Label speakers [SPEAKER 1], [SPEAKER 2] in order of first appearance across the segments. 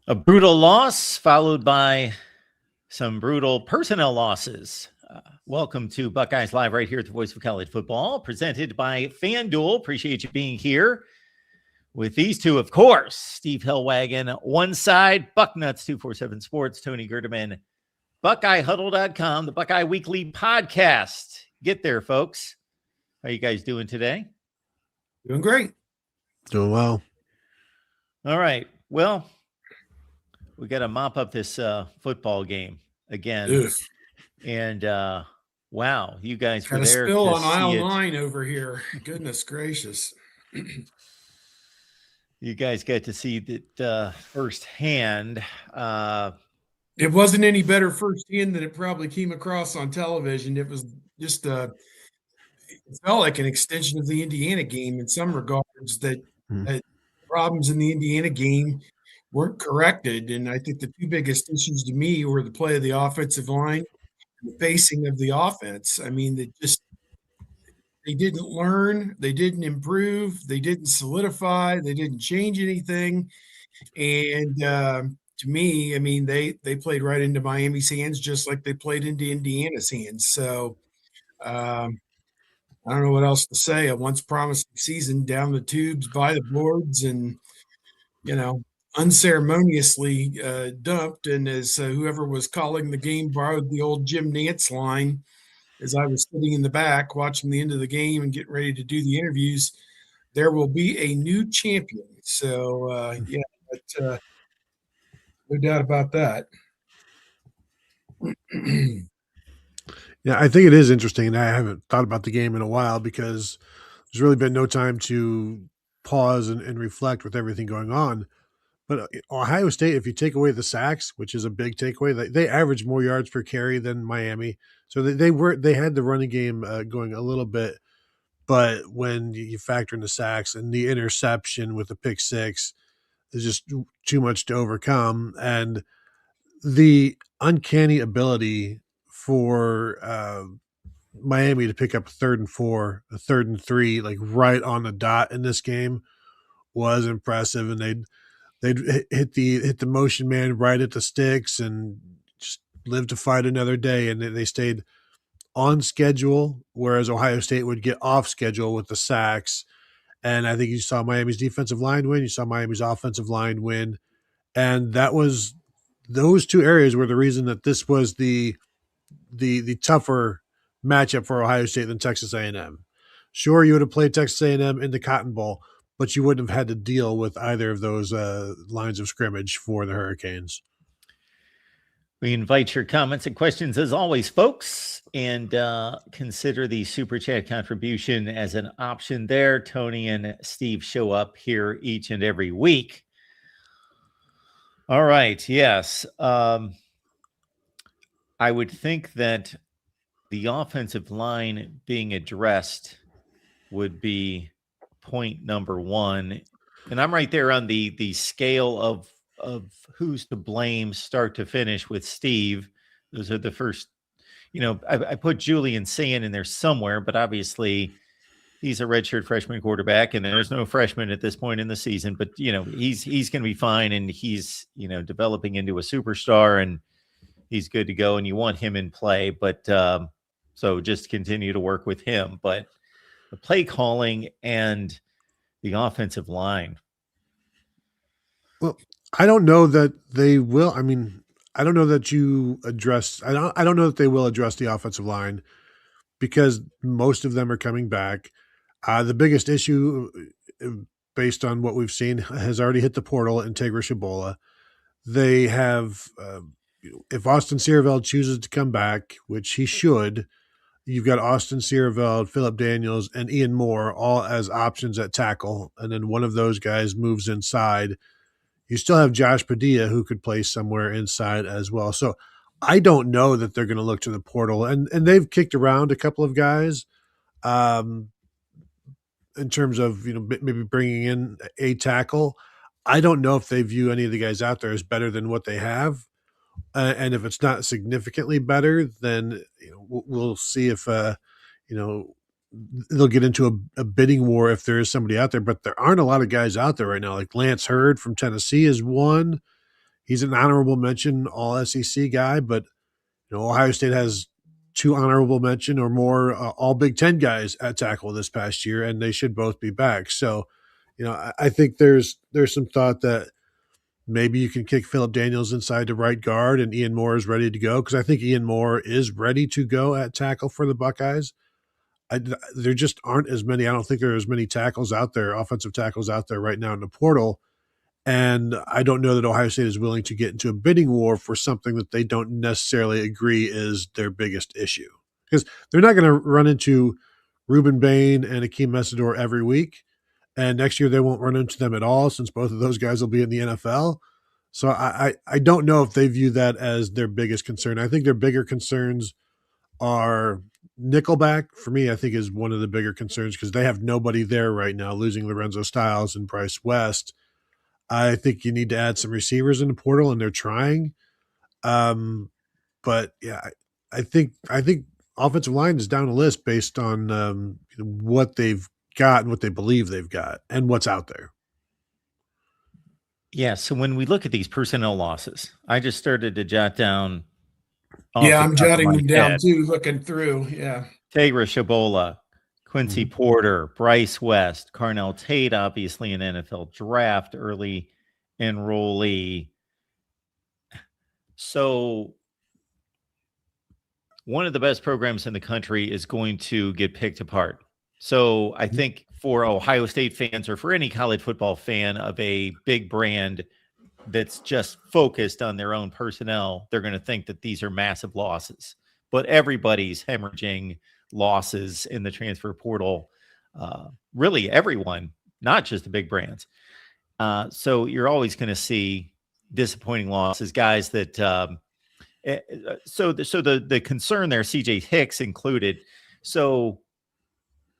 [SPEAKER 1] A brutal loss followed by some brutal personnel losses. Welcome to Buckeyes Live right here at the Voice of College Football, presented by FanDuel. Appreciate you being here with these two, of course. Steve Hellwagon, one side, Bucknuts 247 Sports, Tony Gerdeman, BuckeyeHuddle.com, the Buckeye Weekly Podcast. Get there, folks. How you guys doing today?
[SPEAKER 2] Doing great.
[SPEAKER 3] Doing well.
[SPEAKER 1] All right. Well, we got to mop up this football game again.
[SPEAKER 2] Ugh.
[SPEAKER 1] And wow, you guys were
[SPEAKER 2] Got a
[SPEAKER 1] there
[SPEAKER 2] spill
[SPEAKER 1] to
[SPEAKER 2] on aisle
[SPEAKER 1] see it.
[SPEAKER 2] 9 over here. Goodness gracious.
[SPEAKER 1] You guys got to see that firsthand.
[SPEAKER 2] It wasn't any better firsthand than it probably came across on television. It was just it felt like an extension of the Indiana game in some regards. That problems in the Indiana game weren't corrected, and I think the two biggest issues to me were the play of the offensive line and the pacing of the offense. I mean, they didn't learn, they didn't improve, they didn't solidify, they didn't change anything. And to me, I mean, they played right into Miami's hands just like they played into Indiana's hands. So I don't know what else to say. A once promising season down the tubes, by the boards, and unceremoniously dumped. And as whoever was calling the game borrowed the old Jim Nantz line, as I was sitting in the back watching the end of the game and getting ready to do the interviews, there will be a new champion. So, but no doubt about that.
[SPEAKER 3] Yeah, I think it is interesting. And I haven't thought about the game in a while because there's really been no time to pause and reflect with everything going on. But Ohio State, if you take away the sacks, which is a big takeaway, they average more yards per carry than Miami. So they had the running game going a little bit, but when you factor in the sacks and the interception with the pick six, there's just too much to overcome. And the uncanny ability for Miami to pick up 3rd and 4, a 3rd and 3, like right on the dot in this game was impressive. And they'd hit the motion man right at the sticks and just live to fight another day. And they stayed on schedule, whereas Ohio State would get off schedule with the sacks. And I think you saw Miami's defensive line win. You saw Miami's offensive line win. And those two areas were the reason that this was the tougher matchup for Ohio State than Texas A&M. Sure, you would have played Texas A&M in the Cotton Bowl, but you wouldn't have had to deal with either of those lines of scrimmage for the Hurricanes.
[SPEAKER 1] We invite your comments and questions as always, folks, and consider the Super Chat contribution as an option there. Tony and Steve show up here each and every week. All right, yes. I would think that the offensive line being addressed would be point number one. And I'm right there on the scale of who's to blame start to finish with Steve. Those are the first, I put Julian Sand in there somewhere, but obviously he's a redshirt freshman quarterback and there's no freshman at this point in the season, but he's going to be fine. And he's, developing into a superstar and he's good to go and you want him in play, but so just continue to work with him. But the play calling and the offensive line.
[SPEAKER 3] Well, I don't know that they will. I mean, I don't know that you address. I don't know that they will address the offensive line because most of them are coming back. The biggest issue, based on what we've seen, has already hit the portal. Integra Shabola. They have, if Austin Sierreveld chooses to come back, which he should, you've got Austin Sierreveld, Phillip Daniels, and Ian Moore all as options at tackle, and then one of those guys moves inside. You still have Josh Padilla who could play somewhere inside as well. So I don't know that they're going to look to the portal. And they've kicked around a couple of guys in terms of, maybe bringing in a tackle. I don't know if they view any of the guys out there as better than what they have. And if it's not significantly better, then we'll see if, they'll get into a bidding war if there is somebody out there, but there aren't a lot of guys out there right now. Like Lance Hurd from Tennessee is one. he's an honorable mention all SEC guy, but Ohio State has 2 honorable mention or more all Big Ten guys at tackle this past year, and they should both be back. So, I think there's some thought that maybe you can kick Phillip Daniels inside to right guard and Ian Moore is ready to go, because I think Ian Moore is ready to go at tackle for the Buckeyes. There just aren't as many. I don't think there are as many tackles out there, offensive tackles out there right now in the portal. And I don't know that Ohio State is willing to get into a bidding war for something that they don't necessarily agree is their biggest issue. Because they're not going to run into Reuben Bain and Akeem Messidor every week. And next year they won't run into them at all, since both of those guys will be in the NFL. So I don't know if they view that as their biggest concern. I think their bigger concerns are nickelback. For me, I think is one of the bigger concerns, because they have nobody there right now, losing Lorenzo Styles and Bryce West. I think you need to add some receivers in the portal, and they're trying. But yeah, I think offensive line is down the list based on what they've got and what they believe they've got and what's out there.
[SPEAKER 1] Yeah. So when we look at these personnel losses, I just started to jot down.
[SPEAKER 2] Yeah, I'm jotting them down too, looking through. Yeah.
[SPEAKER 1] Tegra Shabola, Quincy Porter, Bryce West, Carnell Tate, obviously an NFL draft early enrollee. So one of the best programs in the country is going to get picked apart. So I think for Ohio State fans, or for any college football fan of a big brand that's just focused on their own personnel, they're going to think that these are massive losses. But everybody's hemorrhaging losses in the transfer portal. Really everyone, not just the big brands. So you're always going to see disappointing losses, guys that so the concern there, CJ Hicks included. So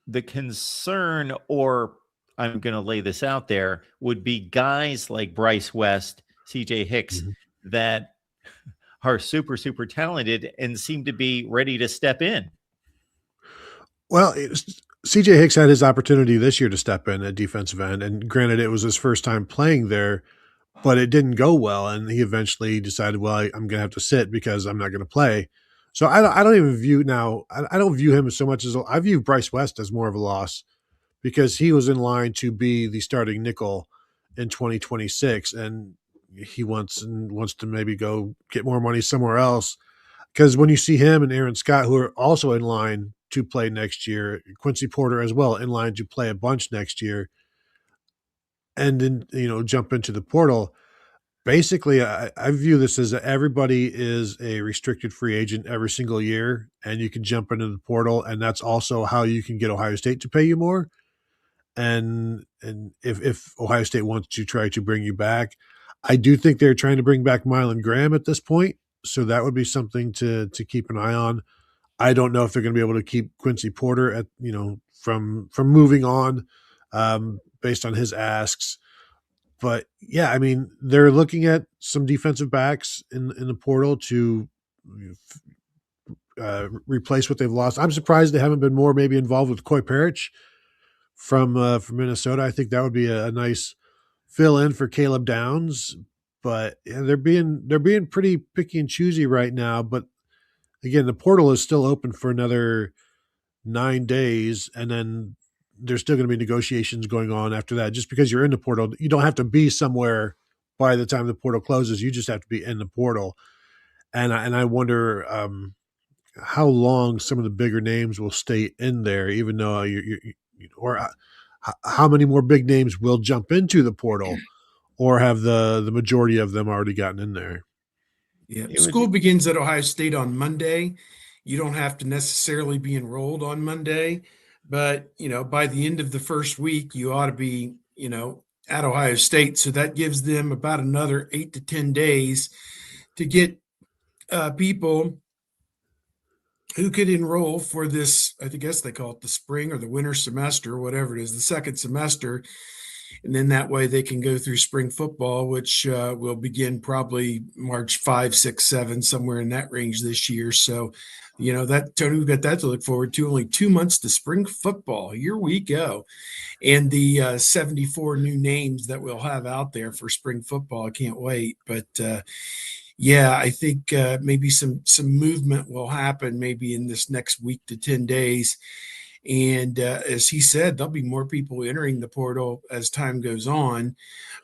[SPEAKER 1] the concern, or I'm going to lay this out there, would be guys like Bryce West, CJ Hicks, that are super, super talented and seem to be ready to step in.
[SPEAKER 3] Well, CJ Hicks had his opportunity this year to step in at defensive end, and granted, it was his first time playing there, but it didn't go well, and he eventually decided, well, I'm going to have to sit because I'm not going to play. So I don't even view now. I don't view him so much as I view Bryce West as more of a loss, because he was in line to be the starting nickel in 2026, and he wants to maybe go get more money somewhere else. Because when you see him and Aaron Scott, who are also in line to play next year, Quincy Porter as well, in line to play a bunch next year, and then jump into the portal. Basically, I view this as everybody is a restricted free agent every single year, and you can jump into the portal, and that's also how you can get Ohio State to pay you more. And if Ohio State wants to try to bring you back, I do think they're trying to bring back Mylan Graham at this point, so that would be something to keep an eye on. I don't know if they're going to be able to keep Quincy Porter at from moving on based on his asks. But yeah, I mean, they're looking at some defensive backs in the portal to replace what they've lost. I'm surprised they haven't been more maybe involved with Coy Parrish from Minnesota. I think that would be a nice fill in for Caleb Downs. But yeah, they're being pretty picky and choosy right now. But again, the portal is still open for another 9 days, and then there's still going to be negotiations going on after that. Just because you're in the portal, you don't have to be somewhere by the time the portal closes. You just have to be in the portal. And I wonder how long some of the bigger names will stay in there, even though or how many more big names will jump into the portal, or have the majority of them already gotten in there.
[SPEAKER 2] Yeah, school begins at Ohio State on Monday. You don't have to necessarily be enrolled on Monday, but by the end of the first week, you ought to be at Ohio State. So that gives them about another 8 to 10 days to get people who could enroll for this. I guess they call it the spring or the winter semester, whatever it is, the second semester. And then that way they can go through spring football, which will begin probably March 5, 6, 7, somewhere in that range this year. So, that, Tony, we've got that to look forward to. Only 2 months to spring football. Here we go. And the 74 new names that we'll have out there for spring football. I can't wait. But yeah, I think maybe some movement will happen maybe in this next week to 10 days. And as he said, there'll be more people entering the portal as time goes on.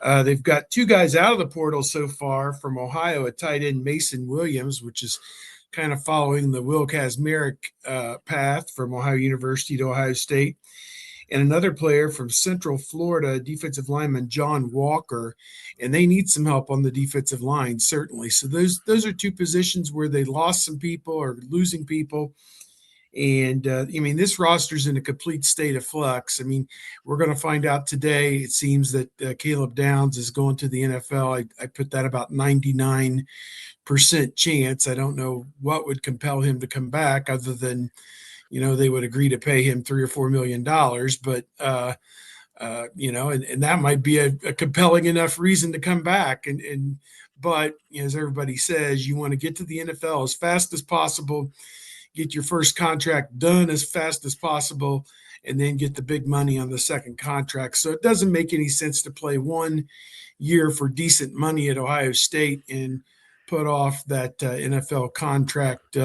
[SPEAKER 2] They've got 2 guys out of the portal so far from Ohio, a tight end, Mason Williams, which is kind of following the Will Kazmarek path from Ohio University to Ohio State. And another player from Central Florida, defensive lineman John Walker, and they need some help on the defensive line, certainly. So those are 2 positions where they lost some people or losing people. And this roster's in a complete state of flux. We're going to find out today. It seems that Caleb Downs is going to the NFL. I put that about 99% chance. I don't know what would compel him to come back other than, they would agree to pay him $3 or $4 million. But, and that might be a compelling enough reason to come back. But as everybody says, you want to get to the NFL as fast as possible, get your first contract done as fast as possible, and then get the big money on the second contract. So it doesn't make any sense to play 1 year for decent money at Ohio State and put off that NFL contract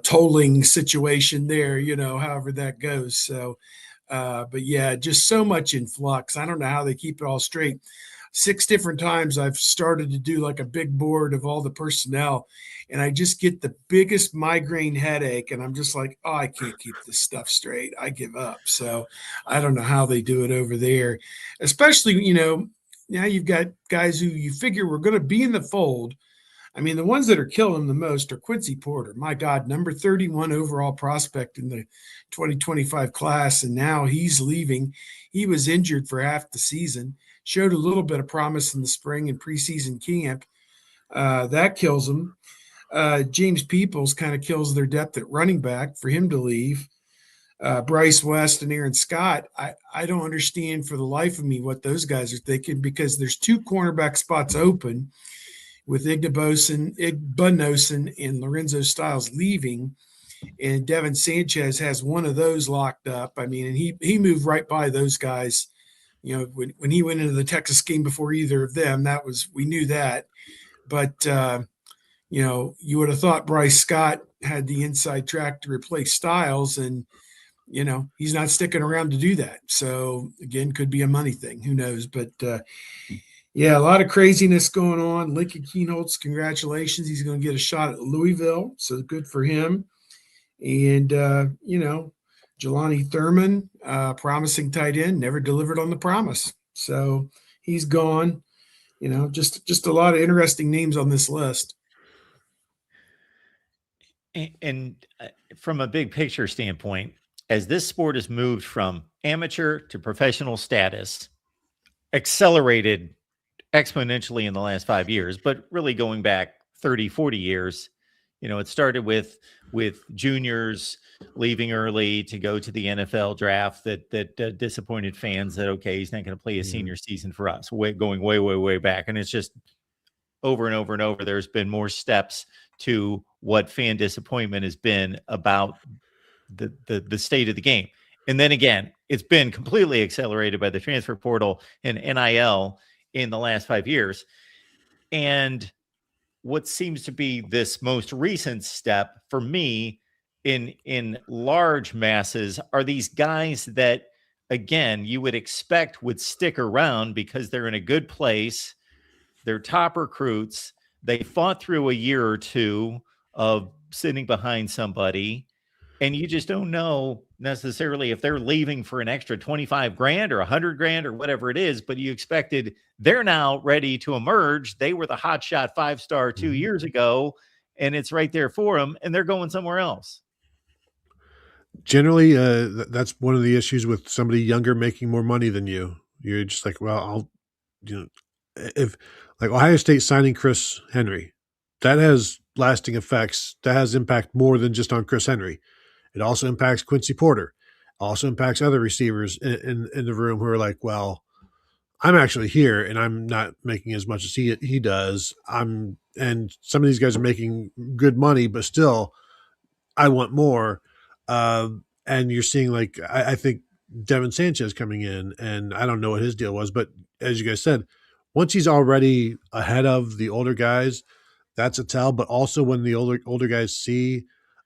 [SPEAKER 2] tolling situation there, however that goes. So, but yeah, just so much in flux. I don't know how they keep it all straight. 6 different times I've started to do like a big board of all the personnel, and I just get the biggest migraine headache, and I'm just like, oh, I can't keep this stuff straight. I give up. So I don't know how they do it over there, especially, now you've got guys who you figure were going to be in the fold. The ones that are killing them the most are Quincy Porter. My God, number 31 overall prospect in the 2025 class, and now he's leaving. He was injured for half the season, showed a little bit of promise in the spring and preseason camp. That kills him. James Peoples kind of kills their depth at running back for him to leave. Bryce West and Aaron Scott, I don't understand for the life of me what those guys are thinking, because there's 2 cornerback spots open with Igbunosin and Lorenzo Styles leaving, and Devin Sanchez has one of those locked up. And he moved right by those guys. When he went into the Texas game before either of them, we knew that. But, you would have thought Bryce Scott had the inside track to replace Styles, and, he's not sticking around to do that. So, again, could be a money thing. Who knows? But, yeah, a lot of craziness going on. Lincoln Kienholz, congratulations. He's going to get a shot at Louisville, so good for him. And, Jelani Thurman, promising tight end, never delivered on the promise. So he's gone. Just a lot of interesting names on this list.
[SPEAKER 1] And from a big picture standpoint, as this sport has moved from amateur to professional status, accelerated exponentially in the last 5 years, but really going back 30, 40 years, it started with juniors leaving early to go to the NFL draft that disappointed fans that, okay, he's not going to play a senior season for us, going way back. And it's just over and over and over. There's been more steps to what fan disappointment has been about the state of the game. And then again, it's been completely accelerated by the transfer portal and NIL in the last 5 years. And what seems to be this most recent step for me in large masses are these guys that, again, you would expect would stick around because they're in a good place. They're top recruits. They fought through a year or 2 of sitting behind somebody, and you just don't know necessarily if they're leaving for an extra 25 grand or 100 grand or whatever it is, but you expected they're now ready to emerge. They were the hotshot 5-star 2 years ago, and it's right there for them, and they're going somewhere else.
[SPEAKER 3] Generally, that's one of the issues with somebody younger making more money than you. You're just like, well, if like Ohio State signing Chris Henry, that has lasting effects. That has impact more than just on Chris Henry. It also impacts Quincy Porter. Also impacts other receivers in the room who are like, well, I'm actually here and I'm not making as much as he does. And some of these guys are making good money, but still I want more. And you're seeing like I think Devin Sanchez coming in, and I don't know what his deal was, but as you guys said, once he's already ahead of the older guys, that's a tell. But also when the older guys see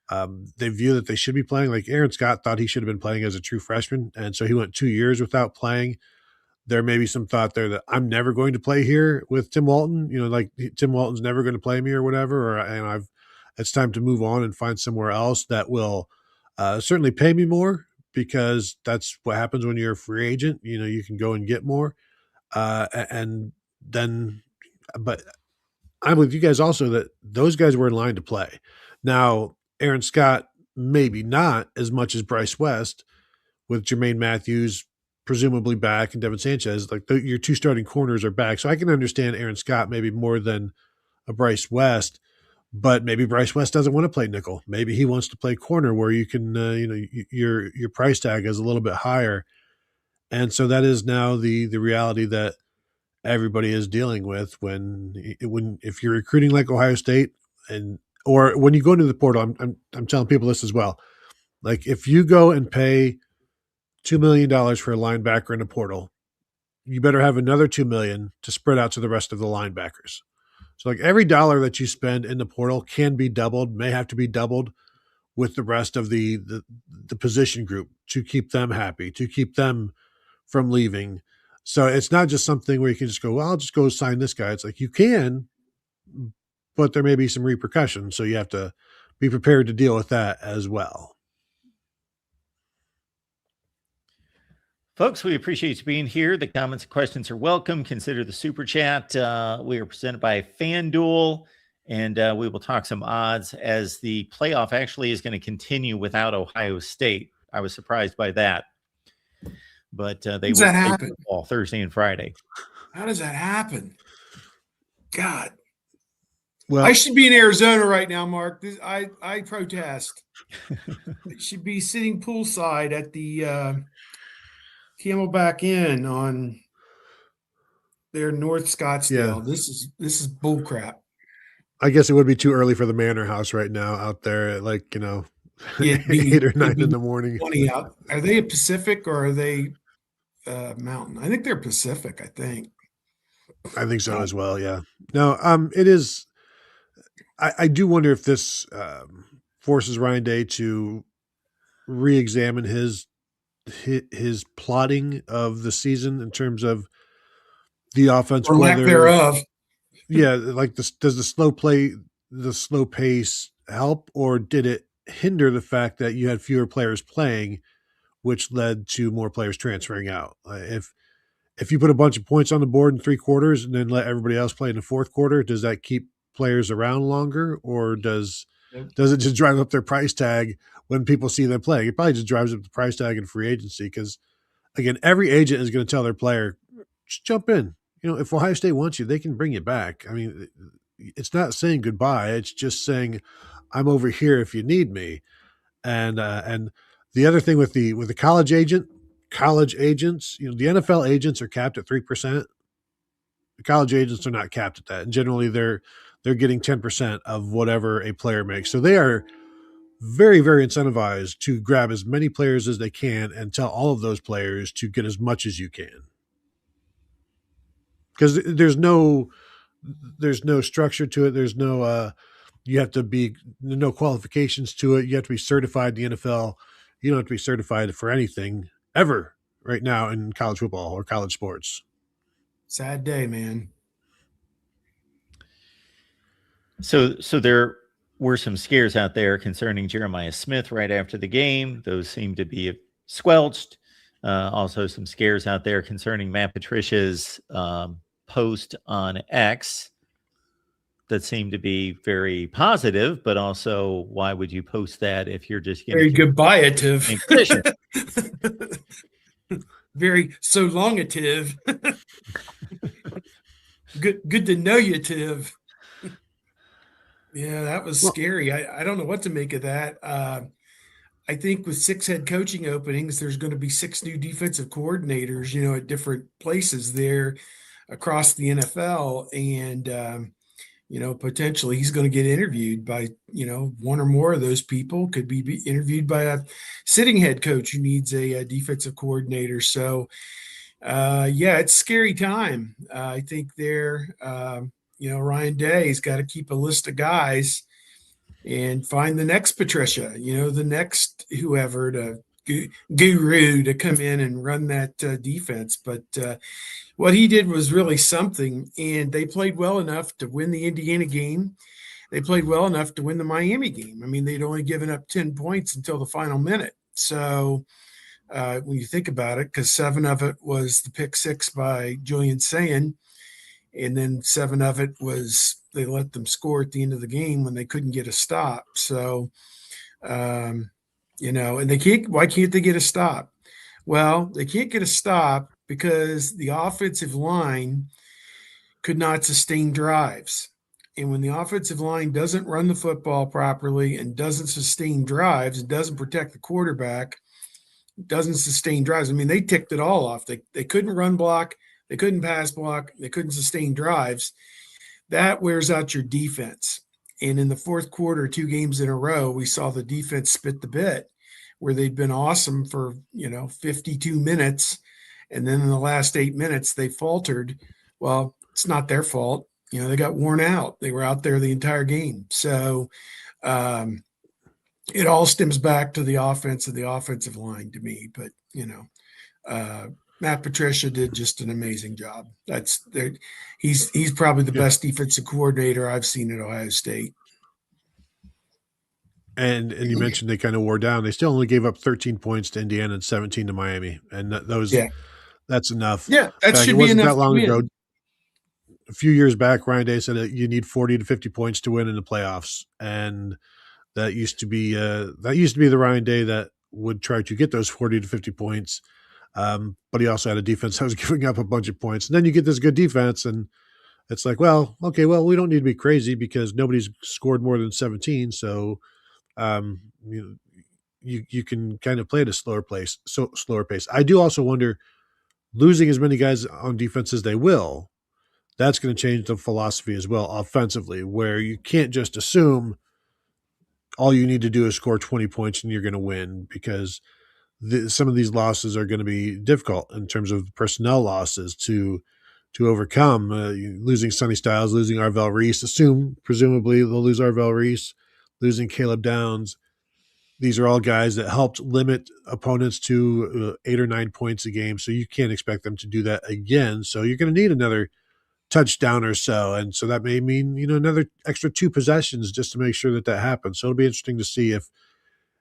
[SPEAKER 3] they view that they should be playing. Like Aaron Scott thought he should have been playing as a true freshman, and so he went 2 years without playing. There may be some thought there that I'm never going to play here with Tim Walton. You know, like Tim Walton's never going to play me or whatever. It's time to move on and find somewhere else that will certainly pay me more, because that's what happens when you're a free agent. You know, you can go and get more, and then, but I'm with you guys also that those guys were in line to play. Now, Aaron Scott, maybe not as much as Bryce West, with Jermaine Matthews presumably back and Devin Sanchez. Like your two starting corners are back. So I can understand Aaron Scott maybe more than a Bryce West, but maybe Bryce West doesn't want to play nickel. Maybe he wants to play corner where you can, your price tag is a little bit higher. And so that is now the reality that everybody is dealing with if you're recruiting like Ohio State, or when you go into the portal. I'm telling people this as well. Like if you go and pay $2 million for a linebacker in a portal, you better have another $2 million to spread out to the rest of the linebackers. So like every dollar that you spend in the portal can be doubled, may have to be doubled with the rest of the position group to keep them happy, to keep them from leaving. So it's not just something where you can just go, well, I'll just go sign this guy. It's like you can, but there may be some repercussions. So you have to be prepared to deal with that as well.
[SPEAKER 1] Folks, we appreciate you being here. The comments and questions are welcome. Consider the super chat. We are presented by FanDuel, and we will talk some odds as the playoff actually is going to continue without Ohio State. I was surprised by that. But they will play football Thursday and Friday.
[SPEAKER 2] How does that happen? God.
[SPEAKER 3] Well,
[SPEAKER 2] I should be in Arizona right now, Mark. I protest. I should be sitting poolside at the Camelback Inn on their North Scottsdale.
[SPEAKER 3] Yeah.
[SPEAKER 2] This is bull crap.
[SPEAKER 3] I guess it would be too early for the Manor House right now out there at 8 or 9 in the morning.
[SPEAKER 2] Out. Are they a Pacific or are they Mountain? I think they're Pacific. I think
[SPEAKER 3] so as well. Yeah. No. It is. I do wonder if this forces Ryan Day to re-examine his plotting of the season in terms of the offense,
[SPEAKER 2] or lack thereof.
[SPEAKER 3] Yeah, like does the slow pace help, or did it hinder the fact that you had fewer players playing, which led to more players transferring out? If you put a bunch of points on the board in 3 quarters and then let everybody else play in the 4th quarter, does that keep players around longer, or does it just drive up their price tag when people see them playing? It probably just drives up the price tag in free agency, because again, every agent is going to tell their player, just jump in. If Ohio State wants you, they can bring you back. I mean, it's not saying goodbye. It's just saying, I'm over here if you need me. And the other thing with the college agents, the NFL agents are capped at 3%. The college agents are not capped at that. And generally they're getting 10% of whatever a player makes. So they are very, very incentivized to grab as many players as they can and tell all of those players to get as much as you can. Because there's no structure to it. There's no no qualifications to it. You have to be certified in the NFL. You don't have to be certified for anything ever right now in college football or college sports.
[SPEAKER 2] Sad day, man.
[SPEAKER 1] So there were some scares out there concerning Jeremiah Smith right after the game. Those seem to be squelched. Also some scares out there concerning Matt Patricia's post on X that seemed to be very positive, but also why would you post that if you're just
[SPEAKER 2] very goodbye-ative? Very so longative. Good to know you, Tiv. Yeah, that was scary. I don't know what to make of that. I think with 6 head coaching openings, there's going to be 6 new defensive coordinators, at different places there across the NFL. And, potentially he's going to get interviewed by, one or more of those people. Could be interviewed by a sitting head coach who needs a defensive coordinator. So, it's a scary time. I think Ryan Day's got to keep a list of guys and find the next Patricia, the next whoever guru to come in and run that defense. But what he did was really something, and they played well enough to win the Indiana game. They played well enough to win the Miami game. I mean, they'd only given up 10 points until the final minute. So when you think about it, because 7 of it was the pick 6 by Julian Sayin, and then 7 of it was they let them score at the end of the game when they couldn't get a stop. So, and why can't they get a stop? Well, they can't get a stop because the offensive line could not sustain drives. And when the offensive line doesn't run the football properly and doesn't sustain drives and doesn't protect the quarterback, doesn't sustain drives. I mean, they ticked it all off. They couldn't run block. They couldn't pass block. They couldn't sustain drives. That wears out your defense. And in the fourth quarter, 2 games in a row, we saw the defense spit the bit where they'd been awesome for, 52 minutes. And then in the last 8 minutes, they faltered. Well, it's not their fault. They got worn out. They were out there the entire game. So it all stems back to the offense and the offensive line to me. But, Matt Patricia did just an amazing job. He's probably the best defensive coordinator I've seen at Ohio State.
[SPEAKER 3] And you mentioned they kind of wore down. They still only gave up 13 points to Indiana and 17 to Miami, and that's enough.
[SPEAKER 2] Yeah, that should be enough. That long ago.
[SPEAKER 3] A few years back, Ryan Day said that you need 40 to 50 points to win in the playoffs, and that used to be the Ryan Day that would try to get those 40 to 50 points. But he also had a defense that was giving up a bunch of points. And then you get this good defense, and it's like, well, okay, well, we don't need to be crazy because nobody's scored more than 17. So, you can kind of play at a slower pace. I do also wonder, losing as many guys on defense as they will, that's going to change the philosophy as well offensively, where you can't just assume all you need to do is score 20 points and you're going to win, because some of these losses are going to be difficult in terms of personnel losses to overcome. Losing Sonny Styles, losing Arvell Reese, presumably they'll lose Arvell Reese, losing Caleb Downs. These are all guys that helped limit opponents to 8 or 9 points a game, so you can't expect them to do that again. So you're going to need another touchdown or so, and so that may mean another extra 2 possessions just to make sure that happens. So it'll be interesting to see if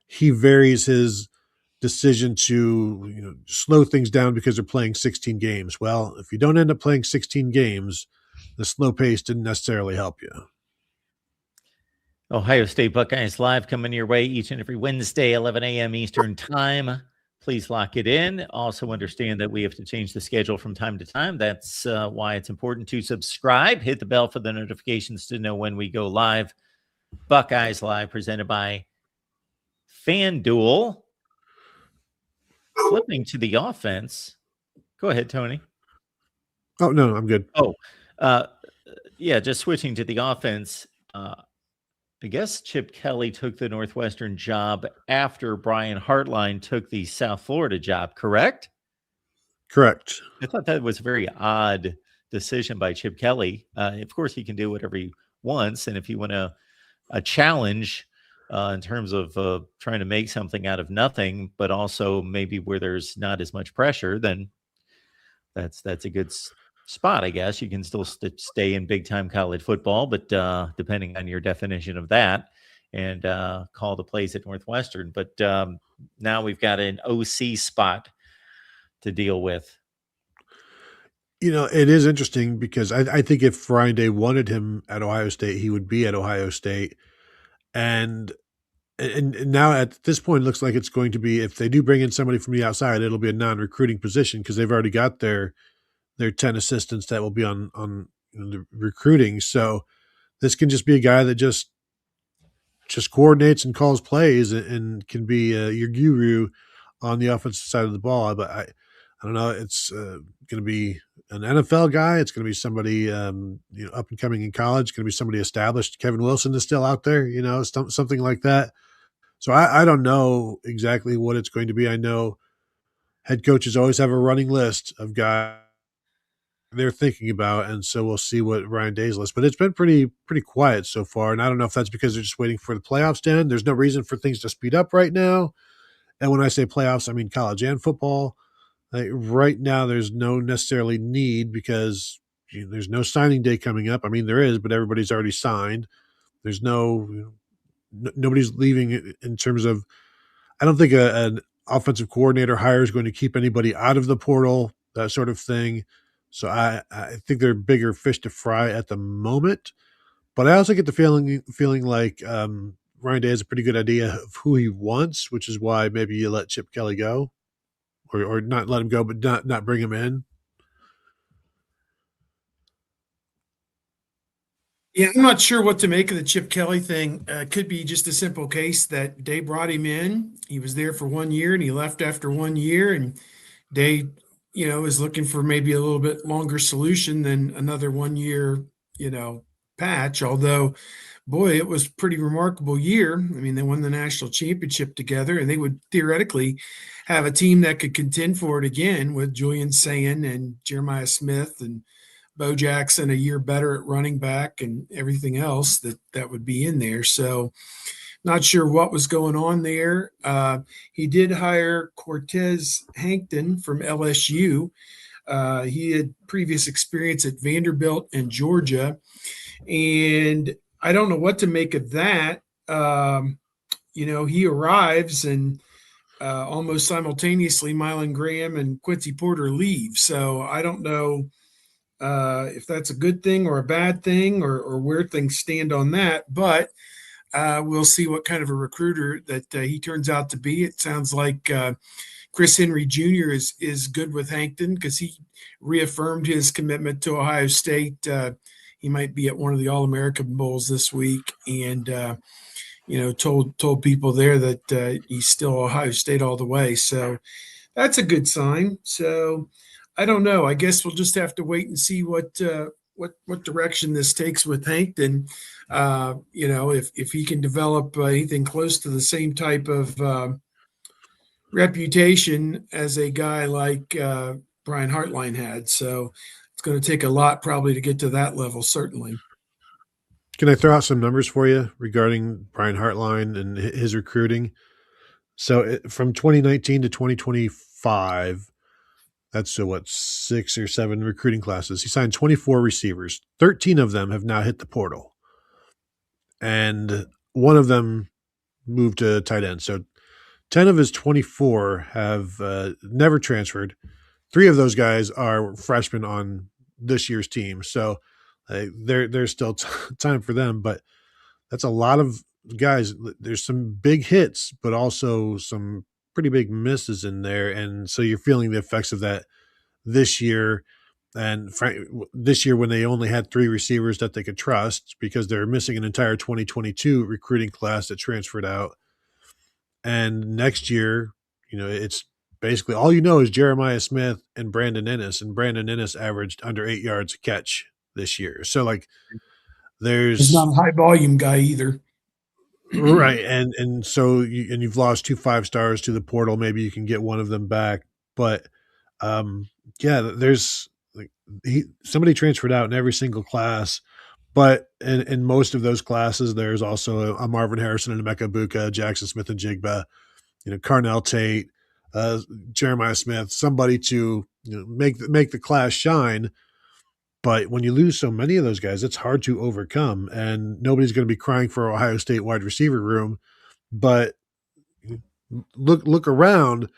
[SPEAKER 3] he varies his decision to slow things down because they're playing 16 games. Well, if you don't end up playing 16 games, the slow pace didn't necessarily help you.
[SPEAKER 1] Ohio State Buckeyes Live coming your way each and every Wednesday, 11 a.m. Eastern Time. Please lock it in. Also understand that we have to change the schedule from time to time. That's why it's important to subscribe. Hit the bell for the notifications to know when we go live. Buckeyes Live presented by FanDuel. Flipping to the offense. Go ahead, Tony.
[SPEAKER 3] Oh, no, I'm good.
[SPEAKER 1] Just switching to the offense. I guess Chip Kelly took the Northwestern job after Brian Hartline took the South Florida job, correct?
[SPEAKER 3] Correct.
[SPEAKER 1] I thought that was a very odd decision by Chip Kelly. Of course, he can do whatever he wants, and if you want a challenge in terms of trying to make something out of nothing, but also maybe where there's not as much pressure, then that's a good spot, I guess. You can still stay in big-time college football, but depending on your definition of that, and call the plays at Northwestern. But now we've got an OC spot to deal with.
[SPEAKER 3] It is interesting because I think if Ryan Day wanted him at Ohio State, he would be at Ohio State. And now at this point, it looks like it's going to be, if they do bring in somebody from the outside, it'll be a non-recruiting position because they've already got their 10 assistants that will be on the recruiting. So this can just be a guy that just just coordinates and calls plays and can be your guru on the offensive side of the ball. But I don't know. It's going to be an NFL guy. It's going to be somebody up and coming in college. It's going to be somebody established. Kevin Wilson is still out there, something like that. So I don't know exactly what it's going to be. I know head coaches always have a running list of guys they're thinking about, and so we'll see what Ryan Day's list. But it's been pretty quiet so far, and I don't know if that's because they're just waiting for the playoffs to end. There's no reason for things to speed up right now. And when I say playoffs, I mean college and football. Like right now, there's no necessarily need because there's no signing day coming up. I mean, there is, but everybody's already signed. There's nobody's leaving in terms of. I don't think an offensive coordinator hire is going to keep anybody out of the portal, that sort of thing. So I think they're bigger fish to fry at the moment. But I also get the feeling like Ryan Day has a pretty good idea of who he wants, which is why maybe you let Chip Kelly go, or not let him go, but not bring him in.
[SPEAKER 2] Yeah, I'm not sure what to make of the Chip Kelly thing. Could be just a simple case that Day brought him in. He was there for 1 year and he left after 1 year, and Day, is looking for maybe a little bit longer solution than another 1 year, patch. Although, boy, it was a pretty remarkable year. I mean, they won the national championship together, and they would theoretically have a team that could contend for it again with Julian Sayin and Jeremiah Smith and Bo Jackson a year better at running back and everything else that would be in there. So not sure what was going on there. He did hire Cortez Hankton from LSU. He had previous experience at Vanderbilt and Georgia. And I don't know what to make of that. He arrives and almost simultaneously Mylan Graham and Quincy Porter leave. So I don't know if that's a good thing or a bad thing or where things stand on that. But we'll see what kind of a recruiter that he turns out to be. It sounds like Chris Henry Jr. is good with Hankton because he reaffirmed his commitment to Ohio State. He might be at one of the All-American Bowls this week, and told people there that he's still Ohio State all the way. So that's a good sign. So I don't know. I guess we'll just have to wait and see what direction this takes with Hankton. If he can develop anything close to the same type of reputation as a guy like Brian Hartline had. So it's going to take a lot probably to get to that level, certainly.
[SPEAKER 3] Can I throw out some numbers for you regarding Brian Hartline and his recruiting? So from 2019 to 2025, that's 6 or 7 recruiting classes. He signed 24 receivers. 13 of them have now hit the portal. And one of them moved to tight end. So 10 of his 24 have never transferred. 3 of those guys are freshmen on this year's team. So there's still time for them, but that's a lot of guys. There's some big hits, but also some pretty big misses in there. And so you're feeling the effects of that this year. And this year when they only had 3 receivers that they could trust because they're missing an entire 2022 recruiting class that transferred out. And next year, it's basically all is Jeremiah Smith and Brandon Ennis, and Brandon Ennis averaged under 8 yards a catch this year. So he's
[SPEAKER 2] not a high volume guy either.
[SPEAKER 3] Right. And so you've lost 2 5-stars to the portal. Maybe you can get one of them back. But there's somebody transferred out in every single class. But in most of those classes, there's also a Marvin Harrison and a Emeka Buka, Jackson Smith and Jigba, Carnell Tate, Jeremiah Smith, somebody to make the class shine. But when you lose so many of those guys, it's hard to overcome, and nobody's going to be crying for Ohio State wide receiver room. But look around.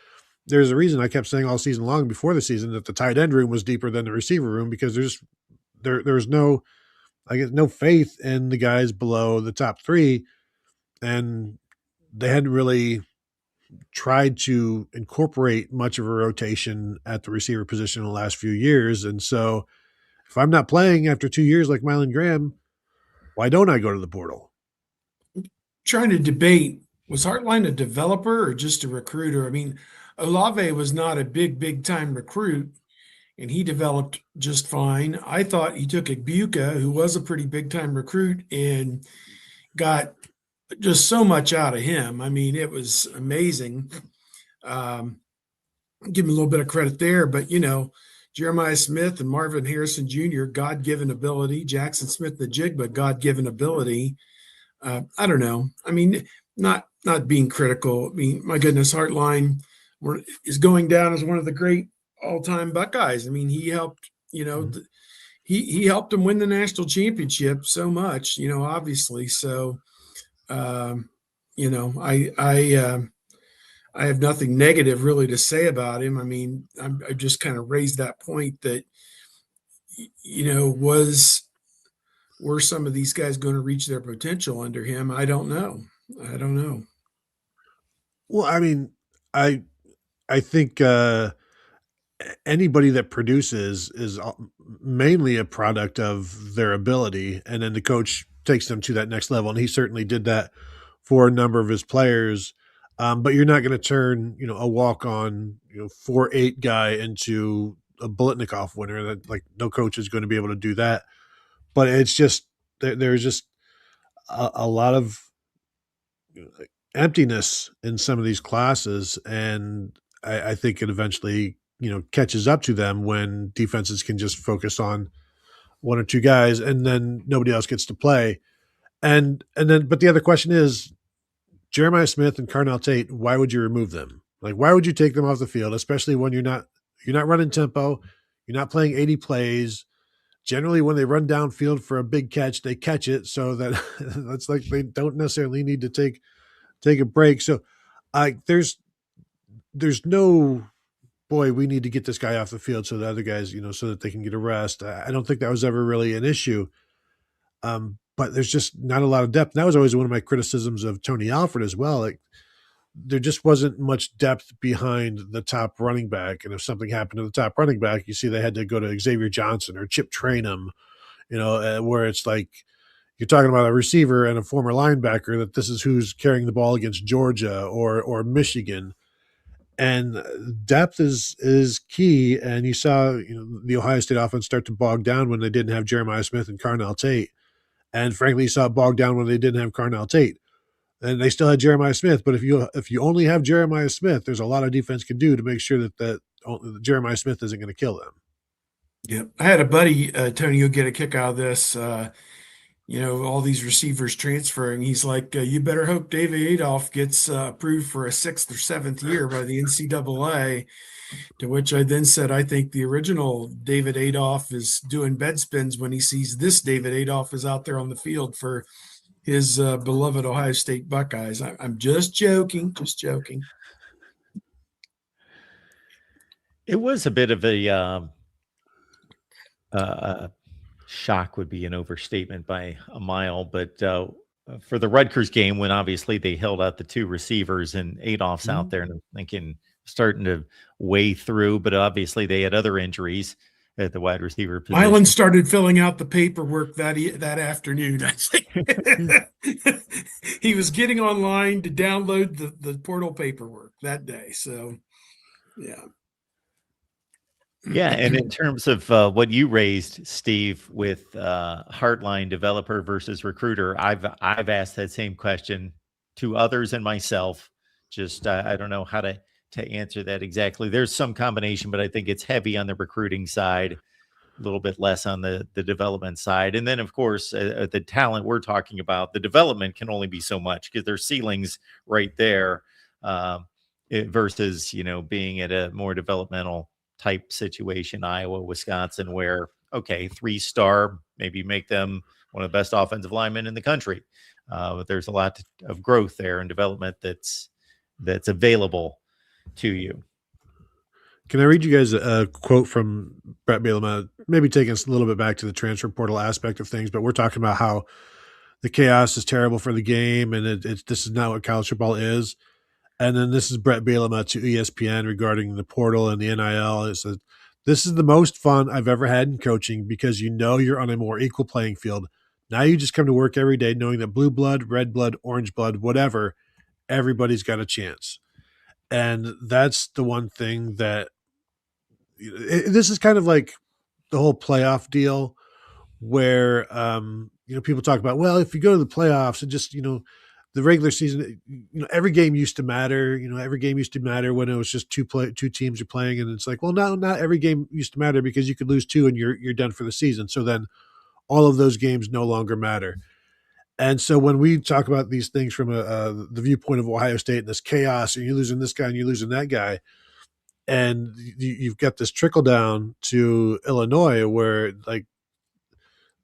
[SPEAKER 3] There's a reason I kept saying all season long before the season that the tight end room was deeper than the receiver room because there's no faith in the guys below the top 3, and they hadn't really tried to incorporate much of a rotation at the receiver position in the last few years. And so if I'm not playing after 2 years like Mylan Graham, why don't I go to the portal?
[SPEAKER 2] trying to debate, was Hartline a developer or just a recruiter? I mean, Olave was not a big time recruit, and he developed just fine. I thought he took Ibuka, who was a pretty big time recruit, and got just so much out of him. I mean, it was amazing. Give him a little bit of credit there, but Jeremiah Smith and Marvin Harrison Jr., God-given ability. Jackson Smith the Jigba, God-given ability. I don't know. I mean, not being critical. I mean, my goodness, Hartline is going down as one of the great all-time Buckeyes. I mean, he helped. He helped them win the national championship so much. Obviously. So, I have nothing negative really to say about him. I mean, I just kind of raised that point that, were some of these guys going to reach their potential under him? I don't know.
[SPEAKER 3] Well, I mean, I think anybody that produces is mainly a product of their ability, and then the coach takes them to that next level. And he certainly did that for a number of his players. But you're not going to turn, a walk-on, 4.8 guy into a Biletnikoff winner. That, like, no coach is going to be able to do that. But it's just there's just a lot of emptiness in some of these classes, and I think it eventually catches up to them when defenses can just focus on one or two guys, and then nobody else gets to play. And then, but the other question is, Jeremiah Smith and Carnell Tate, why would you remove them? Like, why would you take them off the field, especially when you're not running tempo, you're not playing 80 plays. Generally, when they run downfield for a big catch, they catch it, so that that's like they don't necessarily need to take a break. So, there's no, boy, we need to get this guy off the field so the other guys, so that they can get a rest. I don't think that was ever really an issue. But there's just not a lot of depth. That was always one of my criticisms of Tony Alford as well. Like, there just wasn't much depth behind the top running back. And if something happened to the top running back, you see they had to go to Xavier Johnson or Chip Trainum, where it's like you're talking about a receiver and a former linebacker, that this is who's carrying the ball against Georgia or Michigan. And depth is key. And you saw the Ohio State offense start to bog down when they didn't have Jeremiah Smith and Carnell Tate. And frankly, you saw it bog down when they didn't have Carnell Tate. And they still had Jeremiah Smith. But if you only have Jeremiah Smith, there's a lot of defense can do to make sure that Jeremiah Smith isn't going to kill them.
[SPEAKER 2] Yeah. I had a buddy, Tony, you'll get a kick out of this. All these receivers transferring. He's like, you better hope David Adolph gets approved for a 6th or 7th year by the NCAA. To which I then said, I think the original David Adolph is doing bed spins when he sees this David Adolph is out there on the field for his beloved Ohio State Buckeyes. I'm just joking.
[SPEAKER 1] It was a bit of a shock would be an overstatement by a mile, but for the Rutgers game, when obviously they held out the two receivers and Adolph's out there, and I'm thinking starting to weigh through, but obviously they had other injuries at the wide receiver position.
[SPEAKER 2] Island started filling out the paperwork that afternoon. I think he was getting online to download the portal paperwork that day. So, yeah.
[SPEAKER 1] Yeah, and in terms of what you raised, Steve, with Heartline developer versus recruiter, I've asked that same question to others and myself. Just I don't know how to answer that exactly. There's some combination, but I think it's heavy on the recruiting side, a little bit less on the development side. And then, of course, the talent we're talking about, the development can only be so much because there's ceilings right there versus, being at a more developmental type situation, Iowa, Wisconsin, where, okay, 3-star, maybe make them one of the best offensive linemen in the country. But there's a lot of growth there and development that's available to you.
[SPEAKER 3] Can I read you guys a quote from Brett Bielema, maybe taking us a little bit back to the transfer portal aspect of things, but we're talking about how the chaos is terrible for the game, and this is not what college football is. And then this is Brett Bielema to ESPN regarding the portal and the NIL. It says, "This is the most fun I've ever had in coaching because you're on a more equal playing field. Now you just come to work every day knowing that blue blood, red blood, orange blood, whatever, everybody's got a chance. And that's the one thing that this is kind of like the whole playoff deal where people talk about, well, if you go to the playoffs and just the regular season, every game used to matter. Every game used to matter when it was just two teams are playing, and it's like, well, no, not every game used to matter because you could lose two and you're done for the season. So then all of those games no longer matter. And so when we talk about these things from the viewpoint of Ohio State and this chaos, and you're losing this guy and you're losing that guy, and you've got this trickle down to Illinois where like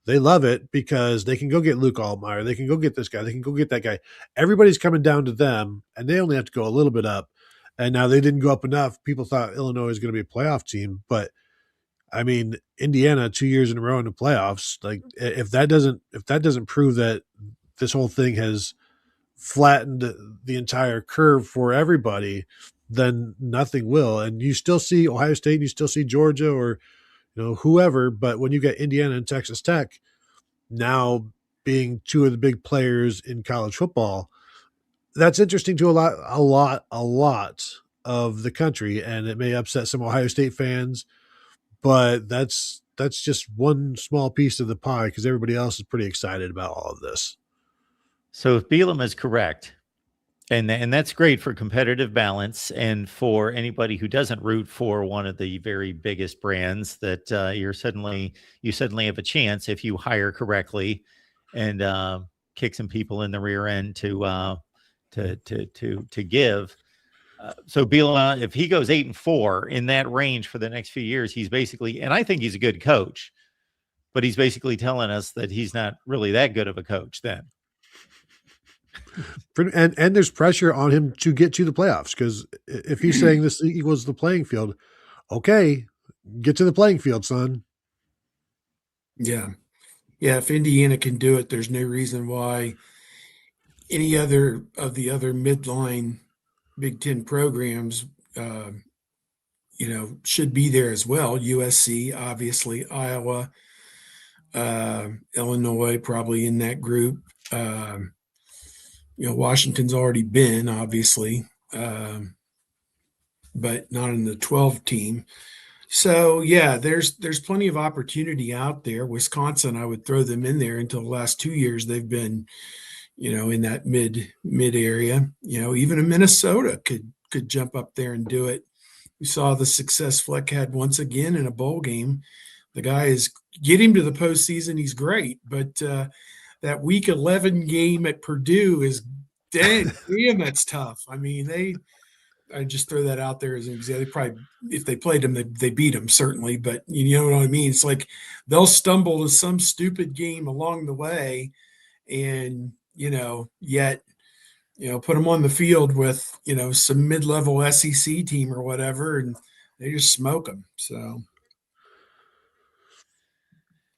[SPEAKER 3] they love it because they can go get Luke Altmaier, they can go get this guy, they can go get that guy. Everybody's coming down to them, and they only have to go a little bit up. And now they didn't go up enough. People thought Illinois was going to be a playoff team, but I mean, Indiana 2 years in a row in the playoffs. Like if that doesn't prove that this whole thing has flattened the entire curve for everybody, then nothing will. And you still see Ohio State, and you still see Georgia, or whoever. But when you get Indiana and Texas Tech now being two of the big players in college football, that's interesting to a lot of the country, and it may upset some Ohio State fans. But that's just one small piece of the pie because everybody else is pretty excited about all of this.
[SPEAKER 1] So if Bielema is correct, and that's great for competitive balance and for anybody who doesn't root for one of the very biggest brands, that you suddenly have a chance if you hire correctly and kick some people in the rear end to give. So Bielema, if he goes 8-4 in that range for the next few years, he's basically, and I think he's a good coach, but he's basically telling us that he's not really that good of a coach then.
[SPEAKER 3] And there's pressure on him to get to the playoffs, because if he's saying this equals the playing field, okay, get to the playing field, son.
[SPEAKER 2] Yeah. If Indiana can do it, there's no reason why any other of the other midline Big Ten programs, should be there as well. USC, obviously, Iowa, Illinois, probably in that group. Washington's already been, obviously, but not in the 12 team. So yeah, there's plenty of opportunity out there. Wisconsin, I would throw them in there. Until the last 2 years, they've been, in that mid area. Even a Minnesota could jump up there and do it. We saw the success Fleck had once again in a bowl game. The guy get him to the postseason, he's great. But that week 11 game at Purdue is damn, that's tough. I mean, I just throw that out there as an example. They probably, if they played them, they beat them, certainly. But you know what I mean? It's like they'll stumble to some stupid game along the way, and yet put them on the field with some mid-level SEC team or whatever, and they just smoke them. So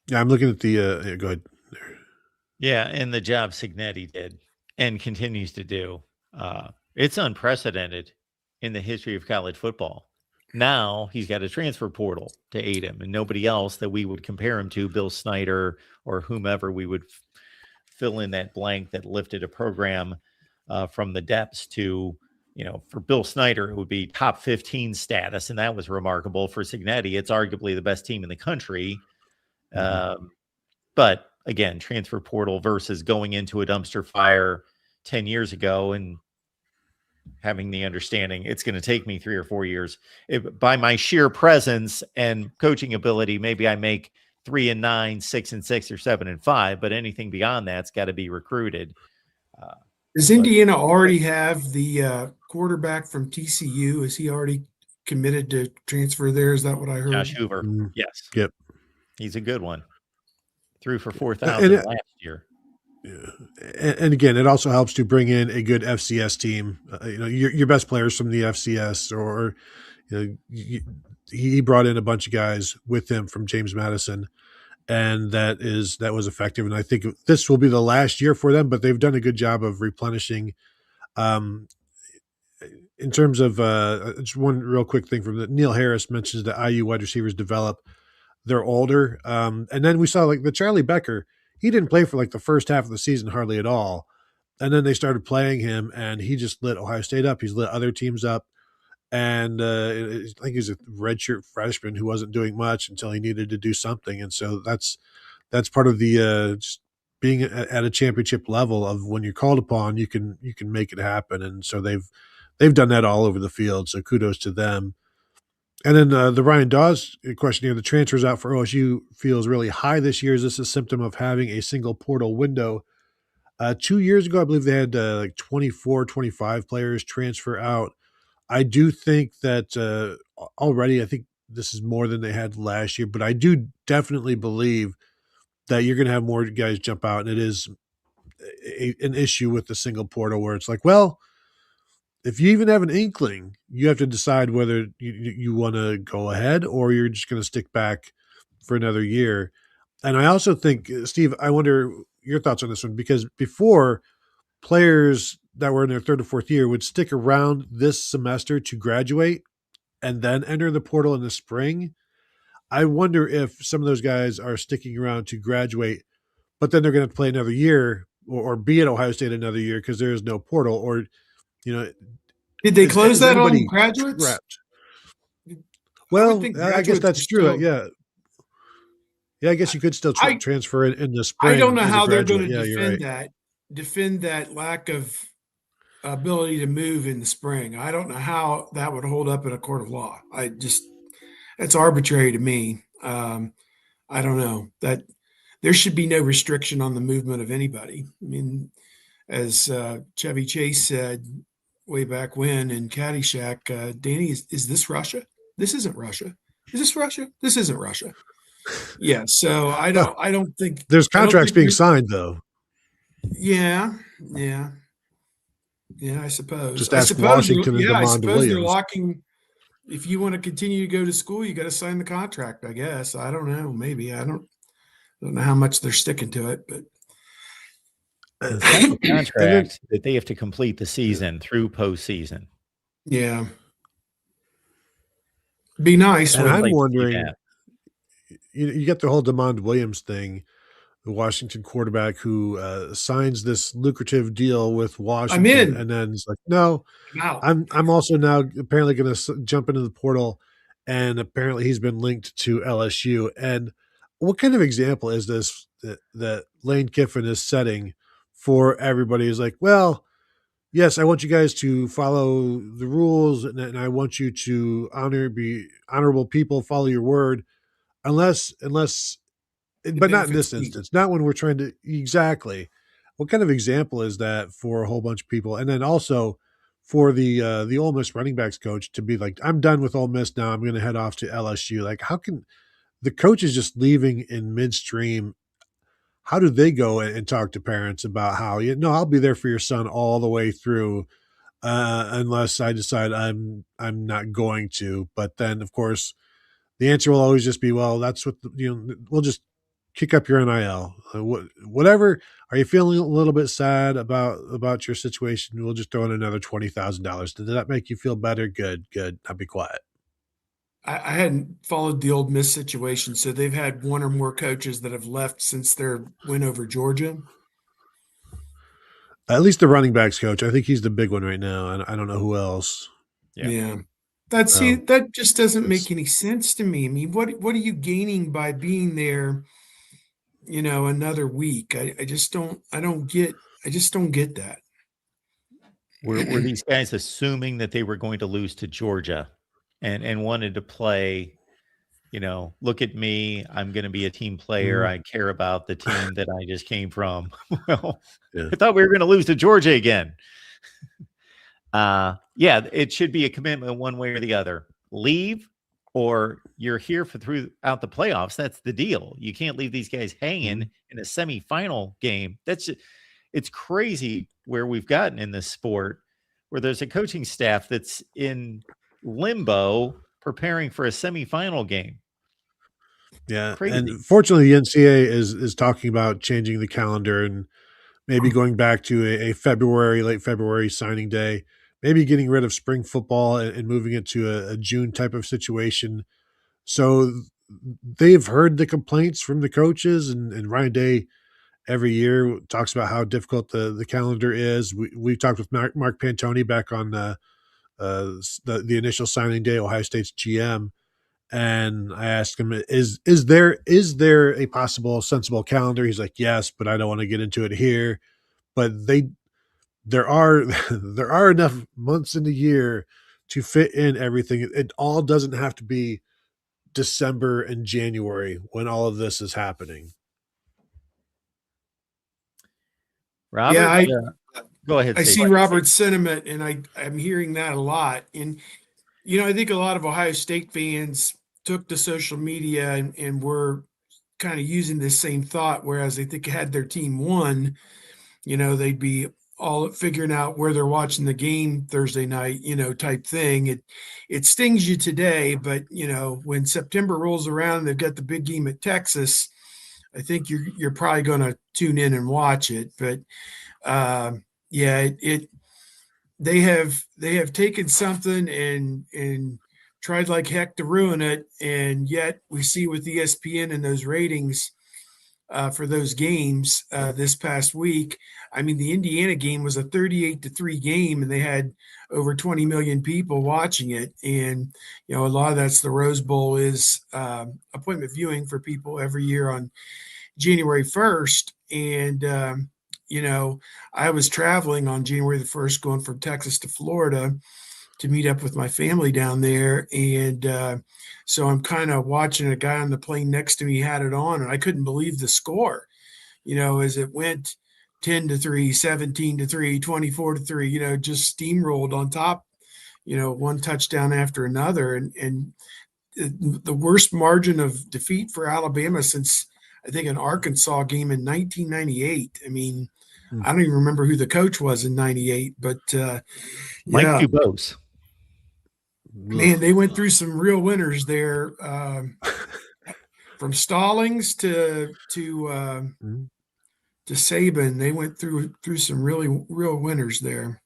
[SPEAKER 3] yeah, I'm looking at the go ahead.
[SPEAKER 1] Yeah, and the job Signetti did and continues to do, it's unprecedented in the history of college football. Now he's got a transfer portal to aid him, and nobody else that we would compare him to, Bill Snyder or whomever, we would fill in that blank that lifted a program from the depths to, for Bill Snyder, it would be top 15 status, and that was remarkable. For Signetti, it's arguably the best team in the country. But again, transfer portal versus going into a dumpster fire 10 years ago and having the understanding it's going to take me 3 or 4 years. By my sheer presence and coaching ability, maybe I make 3-9, 6-6, or 7-5, but anything beyond that's got to be recruited.
[SPEAKER 2] Does Indiana already have the quarterback from TCU? Is he already committed to transfer there? Is that what I heard?
[SPEAKER 1] Josh Hoover. Yes.
[SPEAKER 3] Yep.
[SPEAKER 1] He's a good one. Threw for 4,000 last year.
[SPEAKER 3] Yeah. And again, it also helps to bring in a good FCS team. Your best players from the FCS, or he brought in a bunch of guys with him from James Madison, and that was effective. And I think this will be the last year for them, but they've done a good job of replenishing. In terms of just one real quick thing from Neil Harris mentions that IU wide receivers develop. They're older. And then we saw like the Charlie Becker, he didn't play for like the first half of the season hardly at all. And then they started playing him, and he just lit Ohio State up. He's lit other teams up. And I think he's a redshirt freshman who wasn't doing much until he needed to do something. And so that's part of the just being at a championship level of when you're called upon, you can make it happen. And so they've done that all over the field. So kudos to them. And then the Ryan Dawes question here: the transfers out for OSU feels really high this year. Is this a symptom of having a single portal window? 2 years ago, I believe they had like 24, 25 players transfer out. I do think that already, I think this is more than they had last year, but I do definitely believe that you're going to have more guys jump out, and it is an issue with the single portal where it's like, well, if you even have an inkling, you have to decide whether you want to go ahead or you're just going to stick back for another year. And I also think, Steve, I wonder your thoughts on this one, because before, players that were in their third or fourth year would stick around this semester to graduate and then enter the portal in the spring. I wonder if some of those guys are sticking around to graduate, but then they're going to play another year or be at Ohio State another year because there is no portal. Or,
[SPEAKER 2] did they close that on
[SPEAKER 3] anybody
[SPEAKER 2] graduates?
[SPEAKER 3] trapped? Well, I guess that's true.
[SPEAKER 2] Still,
[SPEAKER 3] Yeah, I guess you could still transfer it in the spring.
[SPEAKER 2] I don't know how they're going to defend that lack of ability to move in the spring. I don't know how that would hold up in a court of law. It's arbitrary to me. I don't know that there should be no restriction on the movement of anybody. I mean, as Chevy Chase said way back when in Caddyshack, Danny, is this Russia? This isn't Russia. Is this Russia? This isn't Russia. Yeah. So I don't think
[SPEAKER 3] there's contracts being signed though.
[SPEAKER 2] Yeah. I suppose.
[SPEAKER 3] Just ask Washington and DeMond Williams.
[SPEAKER 2] They're locking. If you want to continue to go to school, you got to sign the contract. I guess. I don't know. Maybe I don't know how much they're sticking to it, but
[SPEAKER 1] the contract that they have to complete the season through postseason.
[SPEAKER 2] Yeah. Be nice.
[SPEAKER 3] And I'm wondering, you get the whole DeMond Williams thing, the Washington quarterback who signs this lucrative deal with Washington.
[SPEAKER 2] I'm in.
[SPEAKER 3] And then it's like, no, I'm also now apparently going to jump into the portal, and apparently he's been linked to LSU. And what kind of example is this that Lane Kiffin is setting for everybody? Is like, well, yes, I want you guys to follow the rules, and I want you to be honorable people, follow your word, unless, but not in this instance, not when we're trying to, exactly. What kind of example is that for a whole bunch of people? And then also for the Ole Miss running backs coach to be like, I'm done with Ole Miss now, I'm going to head off to LSU. Like, how can the coach is just leaving in midstream? How do they go and talk to parents about how, I'll be there for your son all the way through, unless I decide I'm not going to. But then, of course, the answer will always just be, well, that's what we'll just kick up your NIL. Whatever. Are you feeling a little bit sad about your situation? We'll just throw in another $20,000. Did that make you feel better? Good. I'll be quiet.
[SPEAKER 2] I hadn't followed the Ole Miss situation, so they've had one or more coaches that have left since their win over Georgia.
[SPEAKER 3] At least the running backs coach. I think he's the big one right now. I don't know who else.
[SPEAKER 2] Yeah. That just doesn't make any sense to me. I mean, what are you gaining by being there, another week? I just don't get that.
[SPEAKER 1] Were these guys assuming that they were going to lose to Georgia and wanted to play, look at me, I'm going to be a team player. I care about the team that I just came from. Well, I thought we were going to lose to Georgia again. It should be a commitment one way or the other. Leave, or you're here throughout the playoffs. That's the deal. You can't leave these guys hanging in a semifinal game. It's crazy where we've gotten in this sport, where there's a coaching staff that's in limbo preparing for a semifinal game.
[SPEAKER 3] Yeah.
[SPEAKER 1] Crazy.
[SPEAKER 3] And fortunately, the NCAA is talking about changing the calendar and maybe going back to late February signing day, maybe getting rid of spring football and moving it to a June type of situation. So they've heard the complaints from the coaches, and Ryan Day every year, talks about how difficult the calendar is. We talked with Mark Pantoni back on the initial signing day, Ohio State's GM, and I asked him, is there a possible sensible calendar? He's like, yes, but I don't want to get into it here. But there are there are enough months in the year to fit in everything. It all doesn't have to be December and January when all of this is happening.
[SPEAKER 1] Robert,
[SPEAKER 2] Yeah,
[SPEAKER 1] go ahead.
[SPEAKER 2] I
[SPEAKER 1] Steve.
[SPEAKER 2] see Robert's sentiment, and I'm hearing that a lot. And I think a lot of Ohio State fans took to social media and were kind of using this same thought. Whereas I think had their team won, they'd be all figuring out where they're watching the game Thursday night, type thing. It stings you today, but when September rolls around and they've got the big game at Texas, I think you're probably going to tune in and watch it. But yeah, they have taken something and tried like heck to ruin it, and yet we see with ESPN and those ratings for those games this past week. I mean, the Indiana game was a 38-3 game, and they had over 20 million people watching it. And a lot of that's the Rose Bowl is appointment viewing for people every year on January 1st. And I was traveling on January the 1st, going from Texas to Florida to meet up with my family down there. And so I'm kind of watching a guy on the plane next to me had it on, and I couldn't believe the score, as it went 10-3, 17-3, 24-3, just steamrolled on top, one touchdown after another. And the worst margin of defeat for Alabama since I think an Arkansas game in 1998. I mean, I don't even remember who the coach was in 98, but
[SPEAKER 1] Mike Dubose.
[SPEAKER 2] Man, they went through some real winners there, from Stallings to Saban. They went through some really real winners there.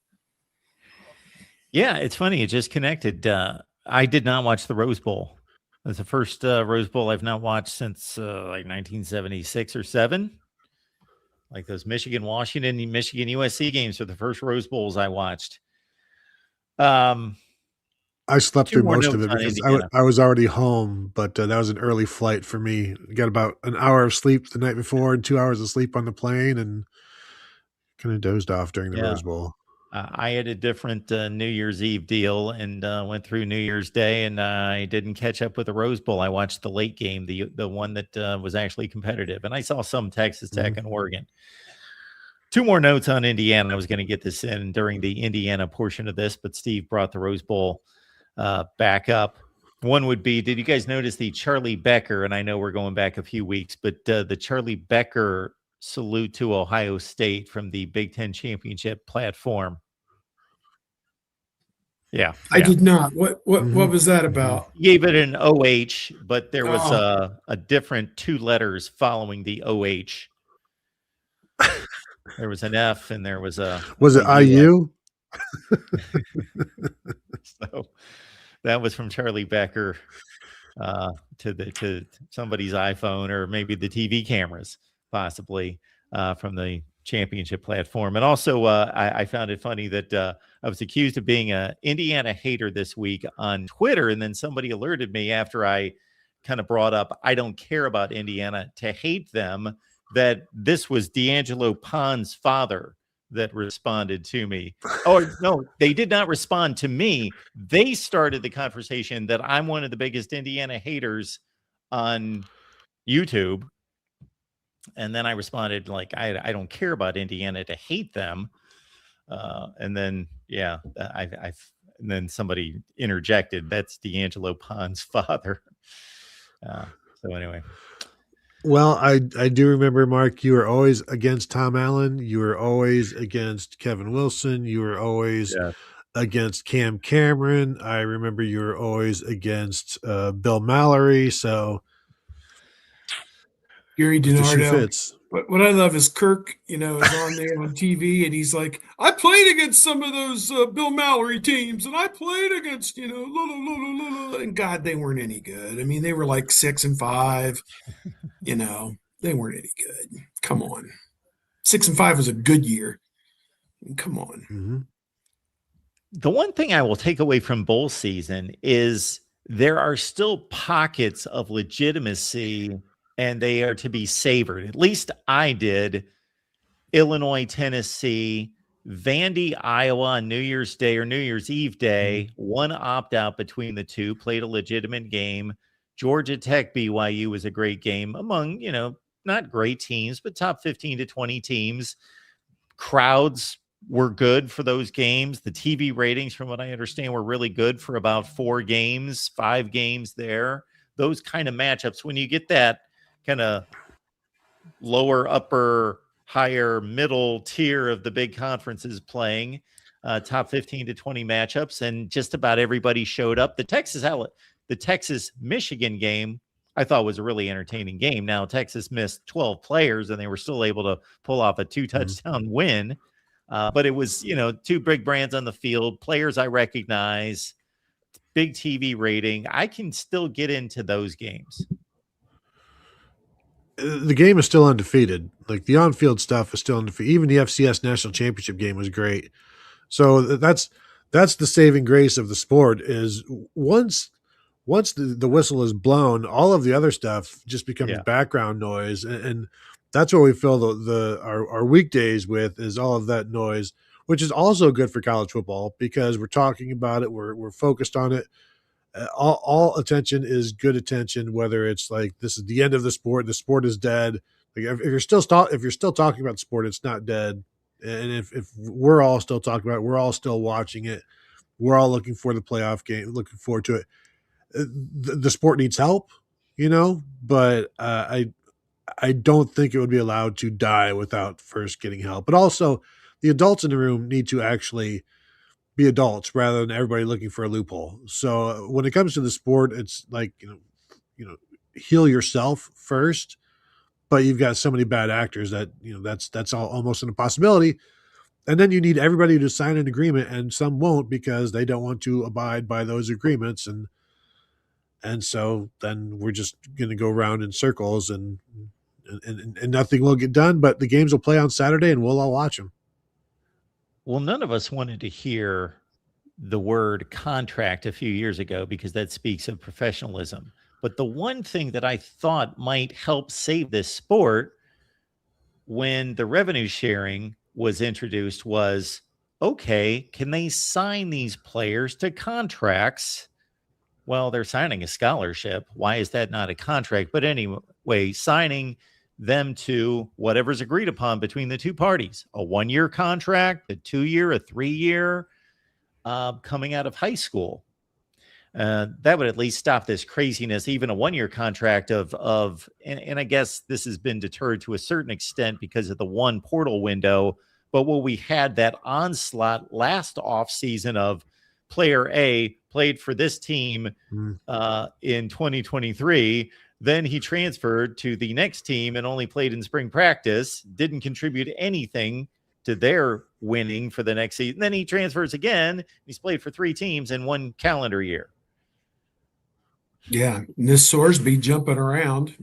[SPEAKER 1] Yeah, it's funny. It just connected. I did not watch the Rose Bowl. It's the first Rose Bowl I've not watched since like 1976 or 7. Like those Michigan, Washington, Michigan, USC games are the first Rose Bowls I watched.
[SPEAKER 3] I slept through most of it because I was already home, but that was an early flight for me. I got about an hour of sleep the night before and 2 hours of sleep on the plane, and kind of dozed off during the Rose Bowl.
[SPEAKER 1] I had a different New Year's Eve deal and went through New Year's Day, and I didn't catch up with the Rose Bowl. I watched the late game, the one that was actually competitive, and I saw some Texas Tech and Oregon. 2 more notes on Indiana. I was going to get this in during the Indiana portion of this, but Steve brought the Rose Bowl back up. One would be, did you guys notice the Charlie Becker? And I know we're going back a few weeks, but the Charlie Becker salute to Ohio State from the Big Ten championship platform. Yeah.
[SPEAKER 2] I did not. What was that about?
[SPEAKER 1] He gave it an OH, but there was a different 2 letters following the OH. There was an F and there was a.
[SPEAKER 3] Was it IU?
[SPEAKER 1] So that was from Charlie Becker to somebody's iPhone or maybe the TV cameras, possibly from the championship platform. And also, I found it funny that I was accused of being an Indiana hater this week on Twitter, and then somebody alerted me after I kind of brought up I don't care about Indiana to hate them, that this was D'Angelo Pond's father that responded to me. Oh, no, they did not respond to me. They started the conversation that I'm one of the biggest Indiana haters on YouTube. And then I responded like, I don't care about Indiana to hate them. And then, and then somebody interjected, that's D'Angelo Pond's father. So anyway.
[SPEAKER 3] Well, I do remember, Mark, you were always against Tom Allen. You were always against Kevin Wilson. You were always against Cam Cameron. I remember you were always against Bill Mallory. So
[SPEAKER 2] Gary DiNardo.
[SPEAKER 3] Fits.
[SPEAKER 2] But what I love is Kirk, is on there on TV, and he's like, I played against some of those Bill Mallory teams, and I played against, and God, they weren't any good. I mean, they were like 6-5. They weren't any good. Come on. 6-5 was a good year. Come on.
[SPEAKER 3] Mm-hmm.
[SPEAKER 1] The one thing I will take away from bowl season is there are still pockets of legitimacy, and they are to be savored. At least I did. Illinois, Tennessee, Vandy, Iowa on New Year's Day or New Year's Eve day, one opt-out between the two, played a legitimate game. Georgia Tech, BYU was a great game among, not great teams, but top 15 to 20 teams. Crowds were good for those games. The TV ratings, from what I understand, were really good for about 4 games, 5 games there. Those kind of matchups, when you get that kind of lower, upper, higher, middle tier of the big conferences playing top 15 to 20 matchups, and just about everybody showed up. The Texas Michigan game, I thought, was a really entertaining game. Now, Texas missed 12 players, and they were still able to pull off a 2-touchdown win. But it was, 2 big brands on the field, players I recognize, big TV rating. I can still get into those games.
[SPEAKER 3] The game is still undefeated. Like, the on-field stuff is still undefeated. Even the FCS national championship game was great. So that's the saving grace of the sport, is once the whistle is blown, all of the other stuff just becomes background noise. And that's what we fill our weekdays with, is all of that noise, which is also good for college football because we're talking about it. We're focused on it. All attention is good attention, whether it's like this is the end of the sport is dead. Like, if you're still talking about the sport, it's not dead. And if we're all still talking about it, we're all still watching it. We're all looking for the playoff game, looking forward to it. The sport needs help, but I don't think it would be allowed to die without first getting help. But also, the adults in the room need to actually be adults rather than everybody looking for a loophole. So when it comes to the sport, it's like, heal yourself first, but you've got so many bad actors that, that's almost an impossibility. And then you need everybody to sign an agreement, and some won't because they don't want to abide by those agreements. And so then we're just going to go around in circles and nothing will get done, but the games will play on Saturday and we'll all watch them.
[SPEAKER 1] Well, none of us wanted to hear the word contract a few years ago because that speaks of professionalism. But the one thing that I thought might help save this sport when the revenue sharing was introduced was, okay, can they sign these players to contracts? Well, they're signing a scholarship. Why is that not a contract? But anyway, signing them to whatever's agreed upon between the two parties, a 1-year contract, a 2-year, a 3-year, coming out of high school. That would at least stop this craziness. Even a 1-year contract and I guess this has been deterred to a certain extent because of the one portal window. But when we had that onslaught last offseason of player A played for this team in 2023, then he transferred to the next team and only played in spring practice, didn't contribute anything to their winning for the next season. Then he transfers again. He's played for 3 teams in 1 calendar year.
[SPEAKER 2] Yeah, and this Sorsby jumping around,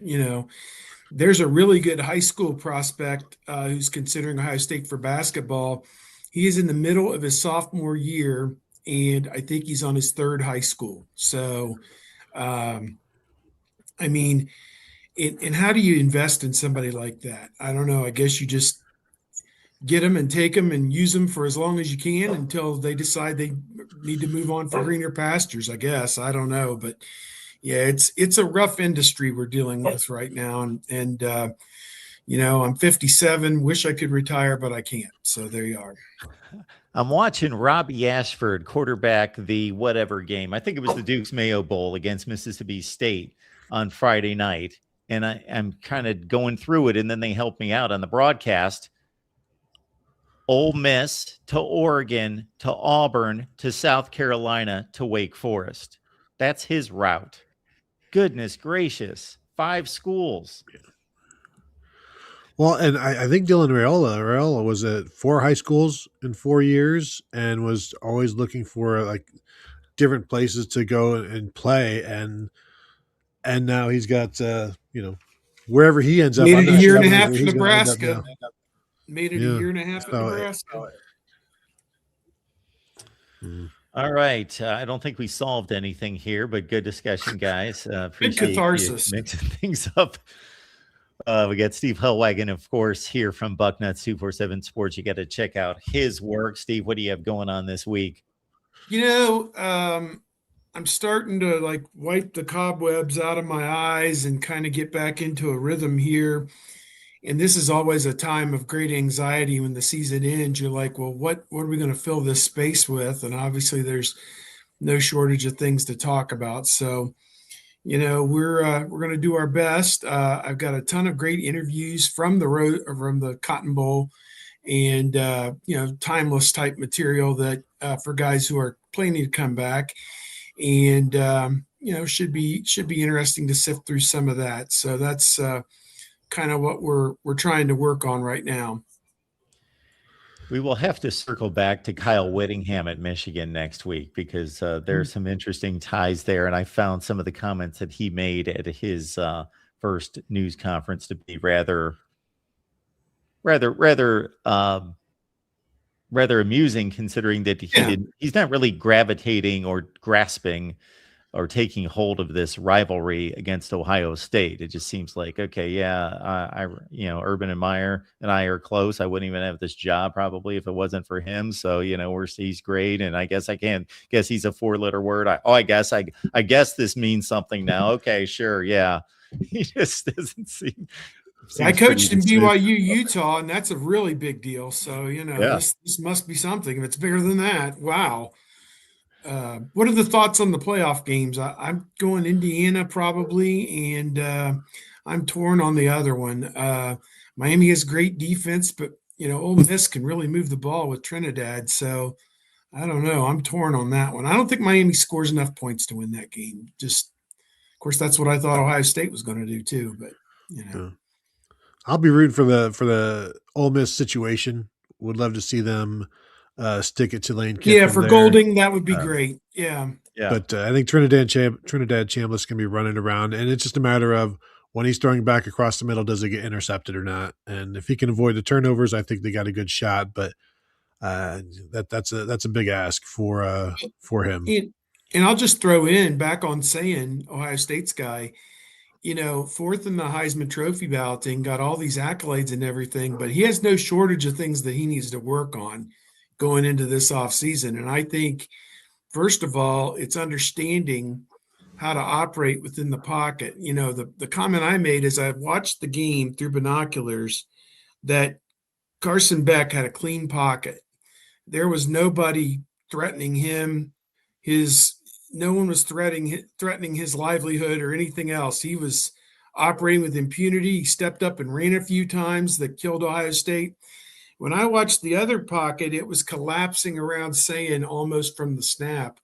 [SPEAKER 2] there's a really good high school prospect who's considering Ohio State for basketball. He is in the middle of his sophomore year, and I think he's on his 3rd high school. So, I mean, and how do you invest in somebody like that? I don't know. I guess you just get them and take them and use them for as long as you can until they decide they need to move on for greener pastures, I guess. I don't know. But, yeah, it's a rough industry we're dealing with right now. And I'm 57, wish I could retire, but I can't. So there you are.
[SPEAKER 1] I'm watching Robbie Ashford quarterback the whatever game. I think it was the Duke's Mayo Bowl against Mississippi State on Friday night. And I'm kind of going through it, and then they help me out on the broadcast. Ole Miss to Oregon to Auburn to South Carolina to Wake Forest. That's his route. Goodness gracious. 5 schools.
[SPEAKER 3] Well, and I think Dylan Raiola was at 4 high schools in 4 years and was always looking for like different places to go and play. And now he's got, wherever he ends up.
[SPEAKER 2] Needed a year and a half for Nebraska. made it a
[SPEAKER 3] Yeah.
[SPEAKER 2] year and a half at
[SPEAKER 3] So,
[SPEAKER 2] Nebraska.
[SPEAKER 1] All right. I don't think we solved anything here, but good discussion, guys. Appreciate you
[SPEAKER 2] catharsis.
[SPEAKER 1] mixing things up. We got Steve Hellwagon, of course, here from Bucknuts 247 Sports. You got to check out his work. Steve, what do you have going on this week?
[SPEAKER 2] I'm starting to like wipe the cobwebs out of my eyes and kind of get back into a rhythm here. And this is always a time of great anxiety when the season ends. You're like, well, what are we going to fill this space with? And obviously there's no shortage of things to talk about. So, we're going to do our best. I've got a ton of great interviews from the Cotton Bowl, and timeless type material that for guys who are planning to come back, and should be interesting to sift through some of that. So that's kind of what we're trying to work on right now.
[SPEAKER 1] We will have to circle back to Kyle Whittingham at Michigan next week because there are some interesting ties there. And I found some of the comments that he made at his first news conference to be rather amusing, considering that he's not really gravitating or grasping or taking hold of this rivalry against Ohio State. It just seems like, okay, Urban and Meyer and I are close. I wouldn't even have this job probably if it wasn't for him. So, he's great. And I guess I can't guess he's a 4-letter word. I guess this means something now. Okay, sure. Yeah. He just doesn't seem.
[SPEAKER 2] I coached in BYU, Utah, and that's a really big deal. So, this must be something. If it's bigger than that, wow. What are the thoughts on the playoff games? I'm going Indiana probably, and I'm torn on the other one. Miami has great defense, but Ole Miss can really move the ball with Trinidad. So I don't know. I'm torn on that one. I don't think Miami scores enough points to win that game. Just, of course, that's what I thought Ohio State was going to do too. But
[SPEAKER 3] I'll be rooting for the Ole Miss situation. Would love to see them stick it to Lane Kiffin.
[SPEAKER 2] Yeah, for Golding, that would be great. Yeah.
[SPEAKER 3] But I think Trinidad Chambliss can be running around, and it's just a matter of when he's throwing back across the middle, does it get intercepted or not? And if he can avoid the turnovers, I think they got a good shot. But that's a big ask for him.
[SPEAKER 2] And I'll just throw in back on saying Ohio State's guy, fourth in the Heisman Trophy balloting, got all these accolades and everything, but he has no shortage of things that he needs to work on going into this offseason. And I think, first of all, it's understanding how to operate within the pocket. The comment I made is I watched the game through binoculars that Carson Beck had a clean pocket. There was nobody threatening him. No one was threatening his livelihood or anything else. He was operating with impunity. He stepped up and ran a few times that killed Ohio State. When I watched the other pocket, it was collapsing around Sayin almost from the snap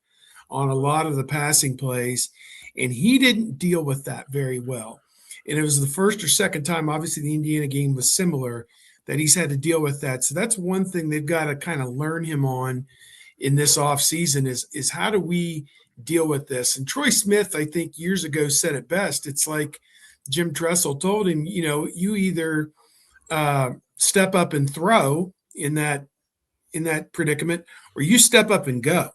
[SPEAKER 2] on a lot of the passing plays, and he didn't deal with that very well. And it was the first or second time, obviously the Indiana game was similar, that he's had to deal with that. So that's one thing they've got to kind of learn him on in this offseason is how do we deal with this? And Troy Smith, I think years ago said it best. It's like Jim Tressel told him, you either step up and throw in that predicament, or you step up and go.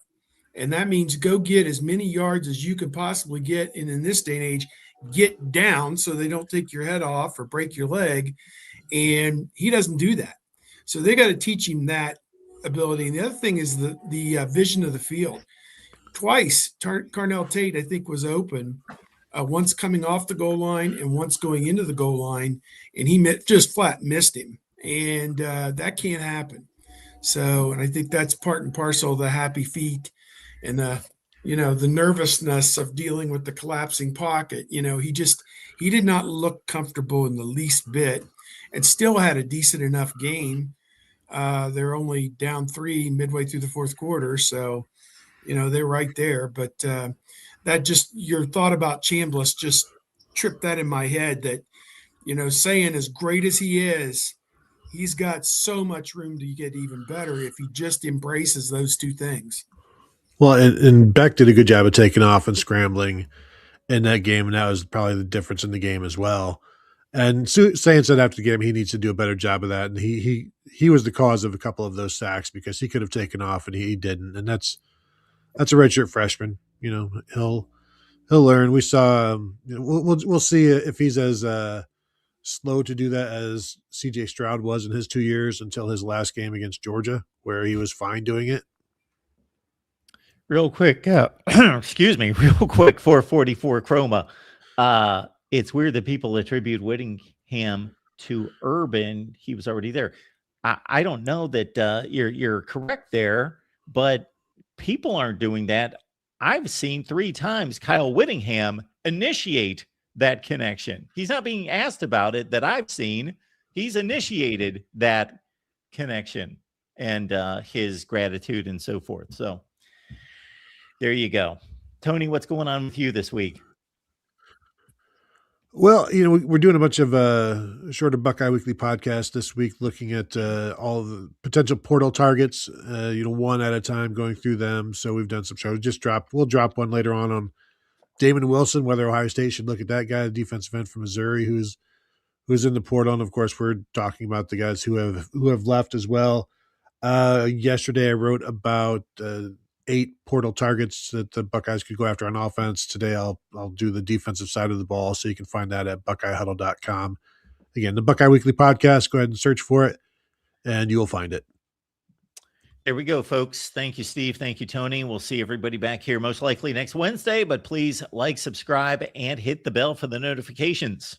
[SPEAKER 2] And that means go get as many yards as you could possibly get. And in this day and age, get down so they don't take your head off or break your leg. And he doesn't do that. So they got to teach him that ability. And the other thing is the vision of the field. Twice, Carnell Tate, I think, was open, once coming off the goal line and once going into the goal line, and he just flat missed him. And that can't happen. So, and I think that's part and parcel of the happy feet and the nervousness of dealing with the collapsing pocket. He did not look comfortable in the least bit and still had a decent enough game. They're only down 3 midway through the fourth quarter. So, they're right there. But that just, your thought about Chambliss just tripped that in my head that, saying as great as he is, he's got so much room to get even better if he just embraces those two things.
[SPEAKER 3] Well, and Beck did a good job of taking off and scrambling in that game, and that was probably the difference in the game as well. And saying said after the game he needs to do a better job of that, and he was the cause of a couple of those sacks because he could have taken off and he didn't, and that's a redshirt freshman. He'll learn. We saw we'll see if he's as slow to do that as CJ Stroud was in his 2 years until his last game against Georgia, where he was fine doing it.
[SPEAKER 1] Real quick, excuse me, real quick, 444 Chroma. It's weird that people attribute Whittingham to Urban. He was already there. I don't know that you're correct there, but people aren't doing that. I've seen 3 times Kyle Whittingham initiate that connection. He's not being asked about it that I've seen. He's initiated that connection and his gratitude and so forth. So there you go. Tony, what's going on with you this week?
[SPEAKER 3] Well, we're doing a bunch of shorter Buckeye Weekly podcasts this week, looking at all of the potential portal targets, one at a time, going through them. So we've done some shows. We'll drop one later on Damon Wilson, whether Ohio State should look at that guy, the defensive end from Missouri, who's in the portal. And of course, we're talking about the guys who have left as well. Yesterday, I wrote about 8 portal targets that the Buckeyes could go after on offense. Today, I'll do the defensive side of the ball, so you can find that at BuckeyeHuddle.com. Again, the Buckeye Weekly Podcast. Go ahead and search for it, and you will find it.
[SPEAKER 1] There we go, folks. Thank you, Steve. Thank you, Tony. We'll see everybody back here most likely next Wednesday, but please like, subscribe, and hit the bell for the notifications.